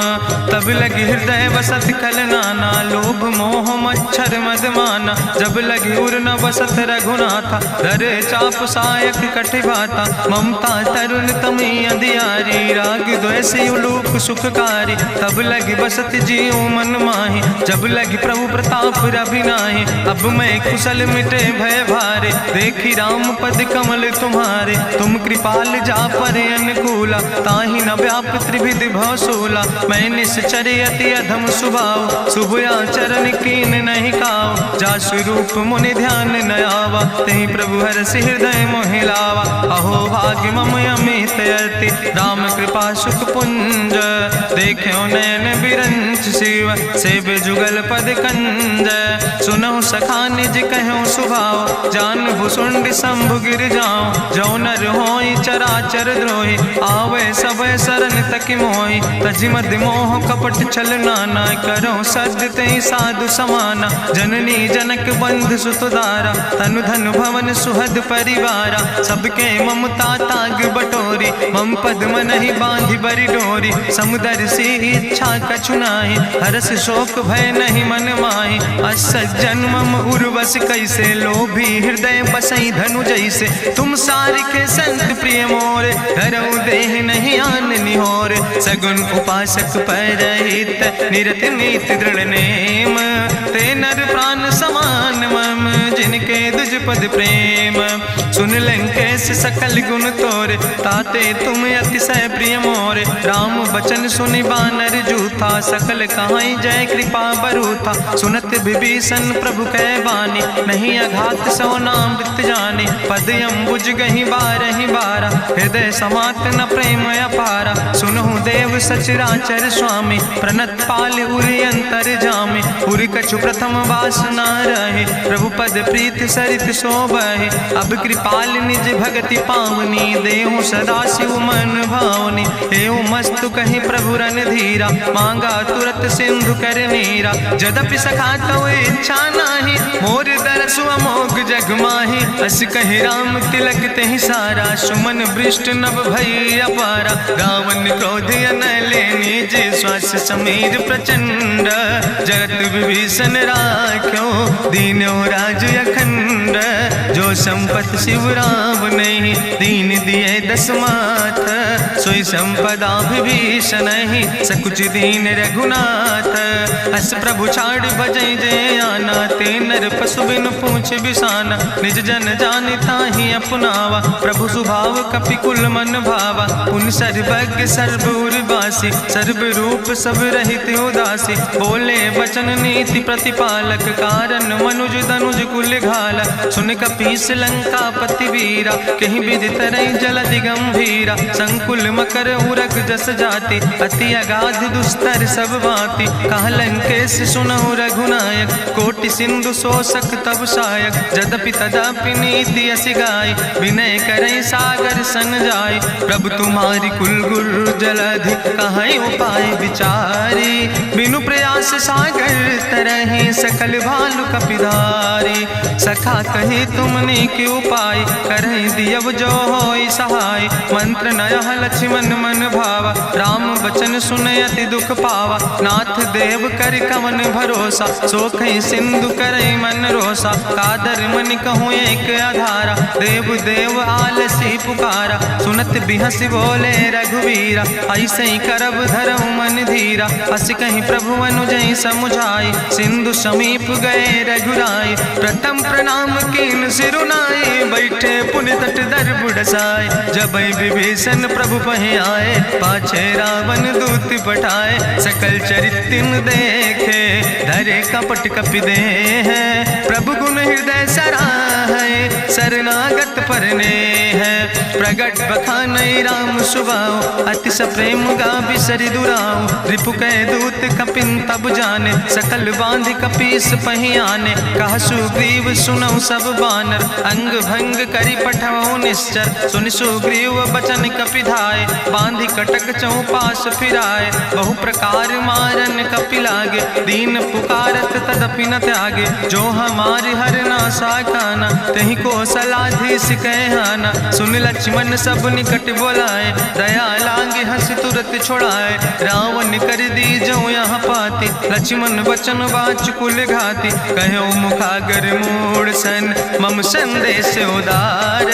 तब लगी हृदय बसत कल नाना लोभ मोह मच्छर मदमाना। जब लगी उर न बसत रघुनाथा धरे चाप सायक कटिभाता। ममता तरुण तमी अंधियारी राग द्वेष उलूक सुखकारी। तब लगी बसत जीव मन माही जब लगी प्रभु प्रताप रवि नाही। अब मैं कुशल मिटे भय भारे देखी राम पद कमल तुम्हारे। तुम कृपाल जा पर अनुकूला ताहि न व्याप त्रिविध भवसूला। मैं निश्चर अति अधम स्वभाव शुभ आचरण कीन नहीं काव। जा स्वरूप मुनि ध्यान न आवा तेहि प्रभु हरष हृदय मोहि लावा। अहो भाग्य मम अमित अति राम कृपा सुख पुंज। देखो नयन बिरंच शिव सेव जुगल पद कंज। सुनहु सखा निज कहूँ सुभाव जान भुसुंड शंभु गिर जाऊं। जो नर होई चराचर द्रोही आवे सब शरण तक मोहि। तजिमद मोह कपट छल नाना करो सद ते साधु समाना। जननी जनक बंध सुतदारा तनु धन भवन सुहद परिवारा। सबके ममता ताग बटोरी मम पद मन ही बांधि बरी डोरी। समुदर सी इच्छा कछु नाही हरस शोक भय नहीं मन माही। असज्जन मम उर्वश कैसे लोभी हृदय बसई धनु जैसे। तुम सारिके संत प्रिय मोरे धरऊ देह नहीं आन निहोर। सगुन उपासक परहित निरत नीत दृढ़ नेम। ते नर प्राण समान मम जिनके दुज पद प्रेम। सुन लंकेश सकल गुण तोरे ताते तुम अतिशय प्रिय मोरे। राम बचन सुनि बानर जूथा सकल कहाई जय कृपा बरूथा। सुनत विभीषण प्रभु कै बानी नहीं अघात सो नाम मृत जानी। पद अम्बुज गहि बारहि बारा हृदय समात न प्रेम अपारा। सुनहु देव सचराचर स्वामी प्रणत पाल उरि अंतर जामी। उरि कछु प्रथम वासना रहे प्रभु पद प्रीत सरित शोभहि। अब कृपाल निज भगति पावनी देहु सदा शिव मन भावनी। एवं मस्तु कहीं प्रभु रन धीरा मांगा तुरत सिंधु कर नीरा। जदपि सखा तो इच्छा नाही मोर दरसु अमोघ जग माही। अस कहि राम तिलक तेहि सारा सुमन वृष्ट नभ भई अपारा। रावण क्रोध अनले निज श्वास समीर प्रचंड। जगत विभीषण राख्यो दीनो राज अखंड। जो संपत शिव राम नहीं दीन दिए दस माथ। सोई संपदा विभीषण ही सकुच दीन रघुनाथ। अस प्रभु छाड़ भजई जय आना ते नर पशु बिन पूछ बिसाना। निज जन जानता ही अपनावा प्रभु स्वभाव कपि कुल मन भावा। उन सर्वज्ञ सर्वउर्वासी सर्व रूप सब रहित उदासी। बोले वचन नीति प्रतिपालक कारण मनुज धनुज कुल घाला। सुन कपीस लंका पति वीरा कहीं विधि तरई जलधि गंभीरा। संकुल मकर उरग जस जाति अति अगाध दुस्तर सब भांति। कहा लंकेश सुनहु रघुनायक कोटि कोटि सिंधु शोषक तब सायक, जदपि तदपि नीति असि गाय, विनय करई सागर सन जाय। प्रभु तुम्हारी कुल गुरु जलधि, कहीं उपाय विचारी, बिनु प्रयास सागर तरहि, सकल भालु कपिधारी। सखा कही तुमने के उपाय, करहि दियब जो होई सहाय। मंत्र नयह लक्ष्मण मन भावा, राम बचन सुनय अति दुख पावा। नाथ देव कर कवन भरोसा, सोखई सिंधु करई मन रोसा। कादर मन कहूँ एक आधारा, देव देव आलसी पुकारा। सुनत बिहस बोले रघुवीरा, ऐसे ही करब धरम मन धीरा। हस कहीं प्रभु अनुजय समुझाई, सिंधु समीप गए रघुराई। प्रथम प्रणाम कीन सिरुनाई, बैठे पुनि तट दर बुढ़साए। जब विभीषण प्रभु पहि आए, पाछे रावण दूत पठाए। सकल चरितिन देखे, धरे कपट कपि दे है। प्रभु गुण हृदय सराहै, शरणागत परने है। प्रगट बखानई राम सुभाऊ, अति सप्रेम गावि सरि दुराऊ। रिपु कह दूत कपिन तब जाने, सकल बांधि कपीस पहि आने। कहा सुग्रीव सुनऊ सब बानर, अंग भंग करि पठवऊ निश्चर। सुनि सुग्रीव बचन कपिधाय, बांधि कटक चौपास फिराए। बहु प्रकार मारन कपि लागे, दीन पुकारत तदपि न त्यागे। जो हमारि हर नासा खाना, तहि को सलाधीस कहना। सुन लक्ष्मण सब निकट बोलाए, दया लागे हंस तुरत छोड़ाए। रावण कर दी जो यहाँ पाती, लक्ष्मण बचन वाच कुल घाती। कहो मुखागर मूढ़ सन, मम संदेश उदार।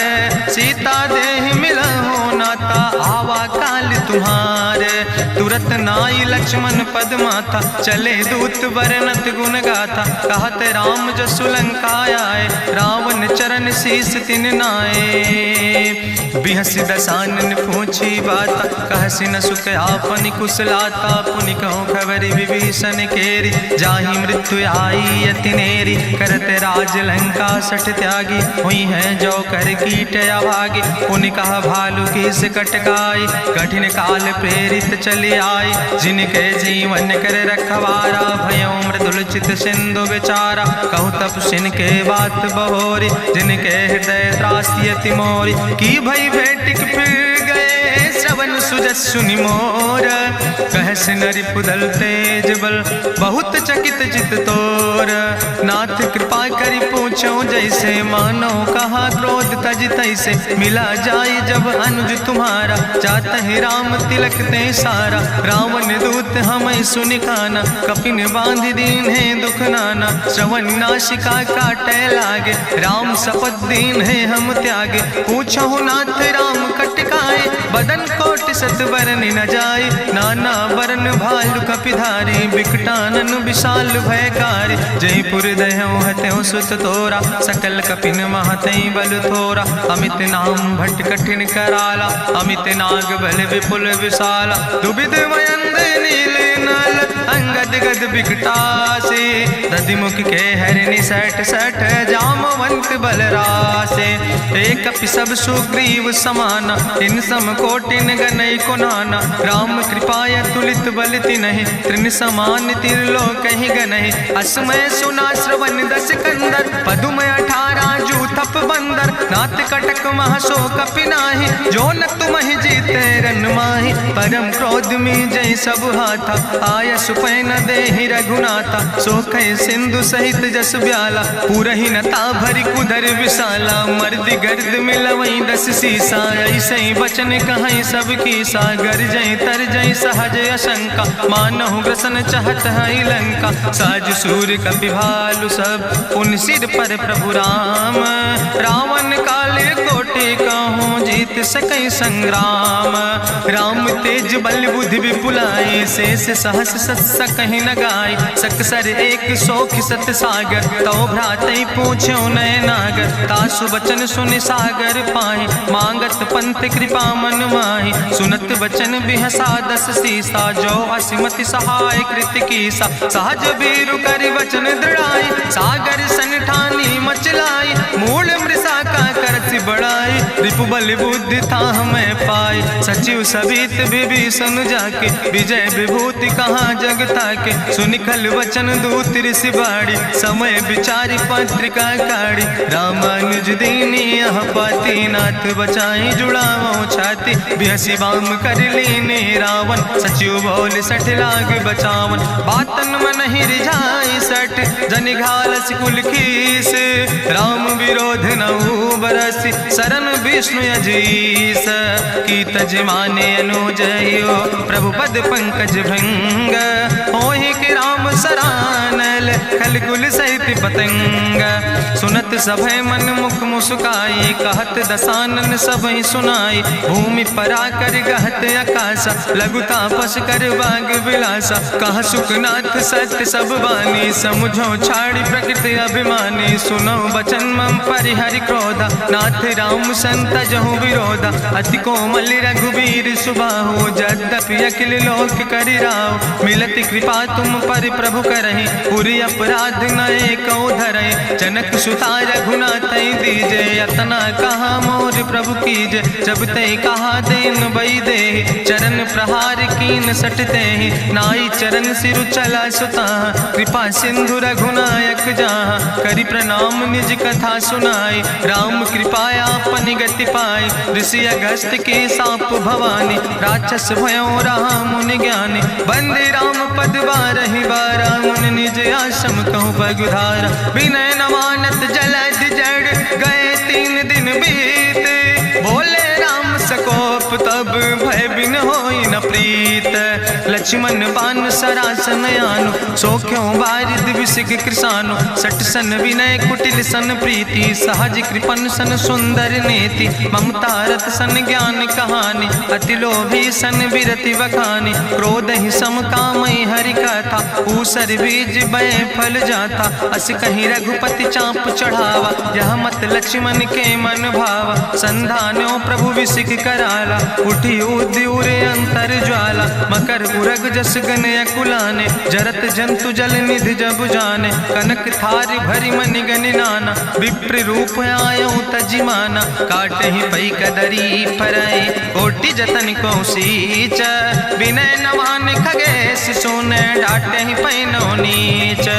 सीता देह मिला हो नाता, आवा काल तुम्हारे। तुरत नाई लक्ष्मण पद माथा, चले दूत वर्णत गुण गाथा। कहत राम जसु लंका आए, रावण चरण शीस तिन नाए। बिहस दसानन पूछी बाता, कहसि न सुख आपन कुशलाता। पुनि कहूँ खबर विभीषण केरी, जाहि मृत्यु आई अति नेरी। करत राज लंका सठ त्यागी, हुई है जो कर कीट अभागी। पुनि कहा भालू किस कटकाई, कठिन काल प्रेरित चली आई। जिनके जीवन कर रखवारा, भयो मृदुल चित सिंधु विचारा। कहु तप सिन के बात बहोरी, जिनके हृदय त्रासी अति मोरी। की भई भेटिक फिर गए, श्रवण सुजस सुनि मोर। कहस नरि पुदल तेज बल, बहुत चकित चित तोर। नाथ कृपा करि पूछो जैसे, मानो कहा क्रोध तज तैसे। मिला जाई जब अनुज तुम्हारा, चातहि राम तिलक ते सारा। रावण दूत हमें सुनि काना, कपिन बांधि दीन है दुख नाना। श्रवण नासिका काटे लागे, राम शपथ दीन है हम त्यागे। पूछो नाथ राम कटकाए, बदन कोट सत बरन न जाए। नाना बरन भालु कपिधारी, बिकटानन विशाल भयकारी। जयपुर दह्यों हत्यों सुत तोरा, सकल कपिन महतई बल थोरा। अमित नाम भट्ट कठिन कराला, अमित नाग बल विपुल विशाला। दुबिध मयंद नील नल, अंगद गद बिकटासे। दधिमुख के हरिणि सठ सठ, जामवंत बलरासे। एक कपि सब सुग्रीव समाना, इन सम कोटिन गनई को नाना। राम कृपाय तुलित बल तिनहि, त्रिन समान तिरलोक ही गनहि। असमय सुना श्रवण दस कंदर, पदुम 18 जू थप बंदर। नाथ कटक महसो कपि नाही, जो न तुमहि जीते रन माहि। परम क्रोध में जय सब हाथा, आय सुपै न देहि रघुनाथा। सोखै सिंधु सहित जस ब्याला, पूरहि न ता भरि कुधर विशाला। मर्द गर्द मिलवई 10 सीसा, ऐसे बचन कहई सब कीसा। गरजई तरजई सहज अशंका, मानहु ग्रसन चाहत है लंका। साज सूर कपि भालु सब, पुन सिर पर प्रभु राम। रावण काले कोटि कहूँ, जीत सकई संग्राम। राम तेज बल बुद्धि विपुलाई, शेष सहस सत्स कहीं न गाय। सकसर एक सोख सत सागर, तो भ्रातई पूछो नय नागर। तासु बचन सुनि सागर पाहि, मांगत पंथ कृपा मन माहि। सुनत बचन बिहसा 10 सीसा, जो असिमति सहाय कृत कीसा। सहज बीरु करि वचन दृढ़ाई, सागर सन ठानी मचलाई। मूल मृषा का करसि बढ़ाई, रिपु बल बुद्धि था हमें पाए, सचिव सबित विभीषण जाके, विजय विभूति कहाँ जग ताके, सुनिखल वचन दूत ऋषि बाड़ी, समय विचारी पत्रिका काढ़ी, रामानुज दीनी यह पाती, नाथ बचाई जुड़ावो छाती, बिहसी बाम कर लीने रावण, सचिव बोल 60 लाख बचावन, बातन मन ही रिझाई 60 जन घालस कुल खीस, राम विरोध नहु बरसी, शरण विष्णु अजीस, की तज माने अनुजयो, प्रभु पद पंकज भृंग, होहि के राम सरानल, खल कुल सहित पतंग, सुनत सभय मन मुख मुस्काई, कहत दसानन सबहि सुनाई, भूमि परा कर गहत आकाशा, लघु तापस कर बाग विलासा, कहा सुखनाथ सत्य सब वाणी, समुझो छाड़ी प्रकृति अभिमानी, सुनो बचन मम परिहरि क्रोधा, नाथ राम संत जहु विरोधा, अति कोमल रघुबीर सुबाहु, यद्यपि अखिल लोक करि राव, मिलति कृपा तुम पर प्रभु करहि, पुरि अपराध नए कौ धरहि, जनक सुता रघुनाथ दीजे, यतना कहा मोर प्रभु कीजे, जब ते कहा देन बई दे, चरण प्रहार कीन सटते, नाई चरण सिरु चला सुता, कृपा सिंधु रघुनायक जहाँ, करि प्रणाम निज कथा सुनाई, राम कृपाया अपन गति पाई, ऋषि अगस्त के साप भवानी, राक्षस भयो रहा मुनि ज्ञानी, बंदे राम पद बारहि बारा, मुनि निज आश्रम कहूँ पगुधारा, विनय नवानत जलद जड़ गए 3 दिन बीते, बोले राम सकोप तब भय बिन होई न प्रीत, लक्ष्मण बान सरासन आनु, सो क्यों बारिद विसिक कृसानु, सट सन विनय कुटिल सन प्रीति, सहज कृपन सन सुंदर नीति, ममता रत सन ज्ञान कहानी, अति लोभी सन विरति वखानी, क्रोध ही सम कामई हरि कथा, ऊसर बीज बय फल जाता, अस कहीं रघुपति चाप चढ़ावा, यह मत लक्ष्मण के मन भावा, संधान्यो प्रभु विसिक कराला, उठी उद्यूरे अंतर ज्वाला, मकर उरग जस गन अकुलाने, जरत जंतु जल निधि जब जाने, कनक थारी भरी मनि गनि नाना, विप्र रूप आयो तजिमाना, काटे ही पई कदरी फरई, कोटि जतन को सींच, विनय नवान खगेश सोने, डाटे ही पैनो नीच,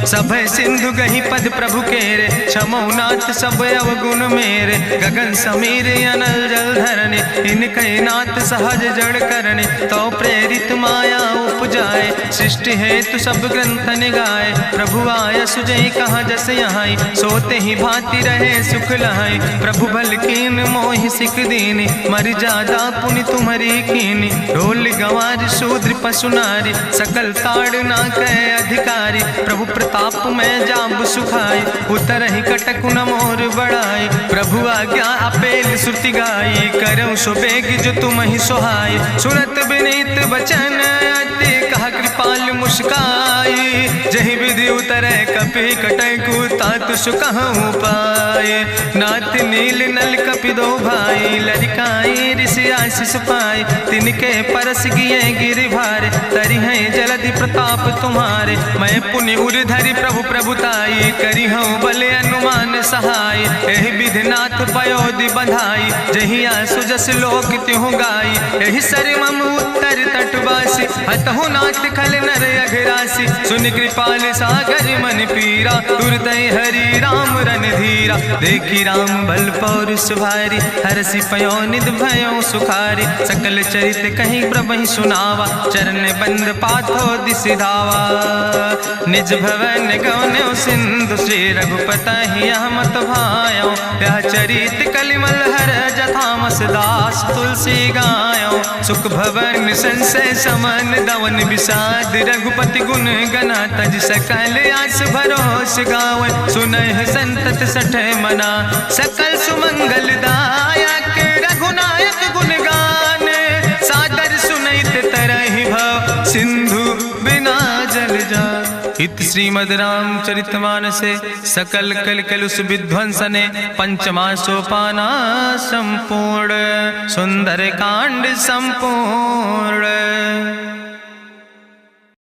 सभय सिंधु गही पद प्रभु केरे, क्षमो नाथ सब अवगुण मेरे, गगन समीर अनल जल धरने, इनके नाथ सहज जड़ करने, तो प्रेरित माया उपजाए, सृष्टि हेतु सब ग्रंथ निगाए, प्रभु आय सुजय कहाँ जस यहाँ, सोते ही भांति रहे सुख लहाई, प्रभु भल कीन मोहि सिख दीनी, मर जादा पुनि तुम्हारी कीनी, ढोल गंवार शूद्र पशु नारी, सकल ताड़ ना कह अधिकारी, प्रभु प्रताप में जाब सुखाई, उतर ही कटक न मोर बढ़ाई, प्रभु आज्ञा अपेल श्रुति गाई, करऊँ सो बेग जो तुम ही सोहाई, सुनत विनीत वचन अति कहा कृपाल मुस्काई, जही विधि उतरे कपि कटकु तात सुकहूँ पाए, नाथ नील नल कपि दो भाई, लड़काई ऋषि आशीष पाए, तिनके परस गिए गिरि भारे, तरि हैं जलधि प्रताप तुम्हारे, मैं पुण्य उर धरि प्रभु प्रभुताई, करी हूँ बले अनुमान सहाय, एहि विधिनाथ पयोधि बधाई, जही आसु जस लोक त्यों गाई, एहि सर मम उत्तर तटवासी, हतहु नाथ खल नर अघरासी, सुन कृपाल सागर मन पीरा, तुरत हरि राम रन धीरा, देखी राम बल पौरुष भारी, हरसि पयो निध भयो सुखारी, सकल चरित कहीं प्रभु सुनावा, चरण बंद पाथो दिसि धावा, निज भवन गौन्यो सिंधु, श्री रघुपति मत भायो, यह चरित कलिमल हर जथामस दास तुलसी गायो, सुख भवन संशय समन दवन विषाद, रघुपति गुण गना तज सकल आस भरोस गावन, सुनहि संतत सठ मना, सकल सुमंगल दायक रघुनायक गुण गान, सादर सुनैत तरहि भव सिंधु बिना जल जा, इत श्रीमद् रामचरितमानसे सकल कल कलुष विध्वंसने, पंचमा सोपाना संपूर्ण, सुंदर कांड संपूर्ण।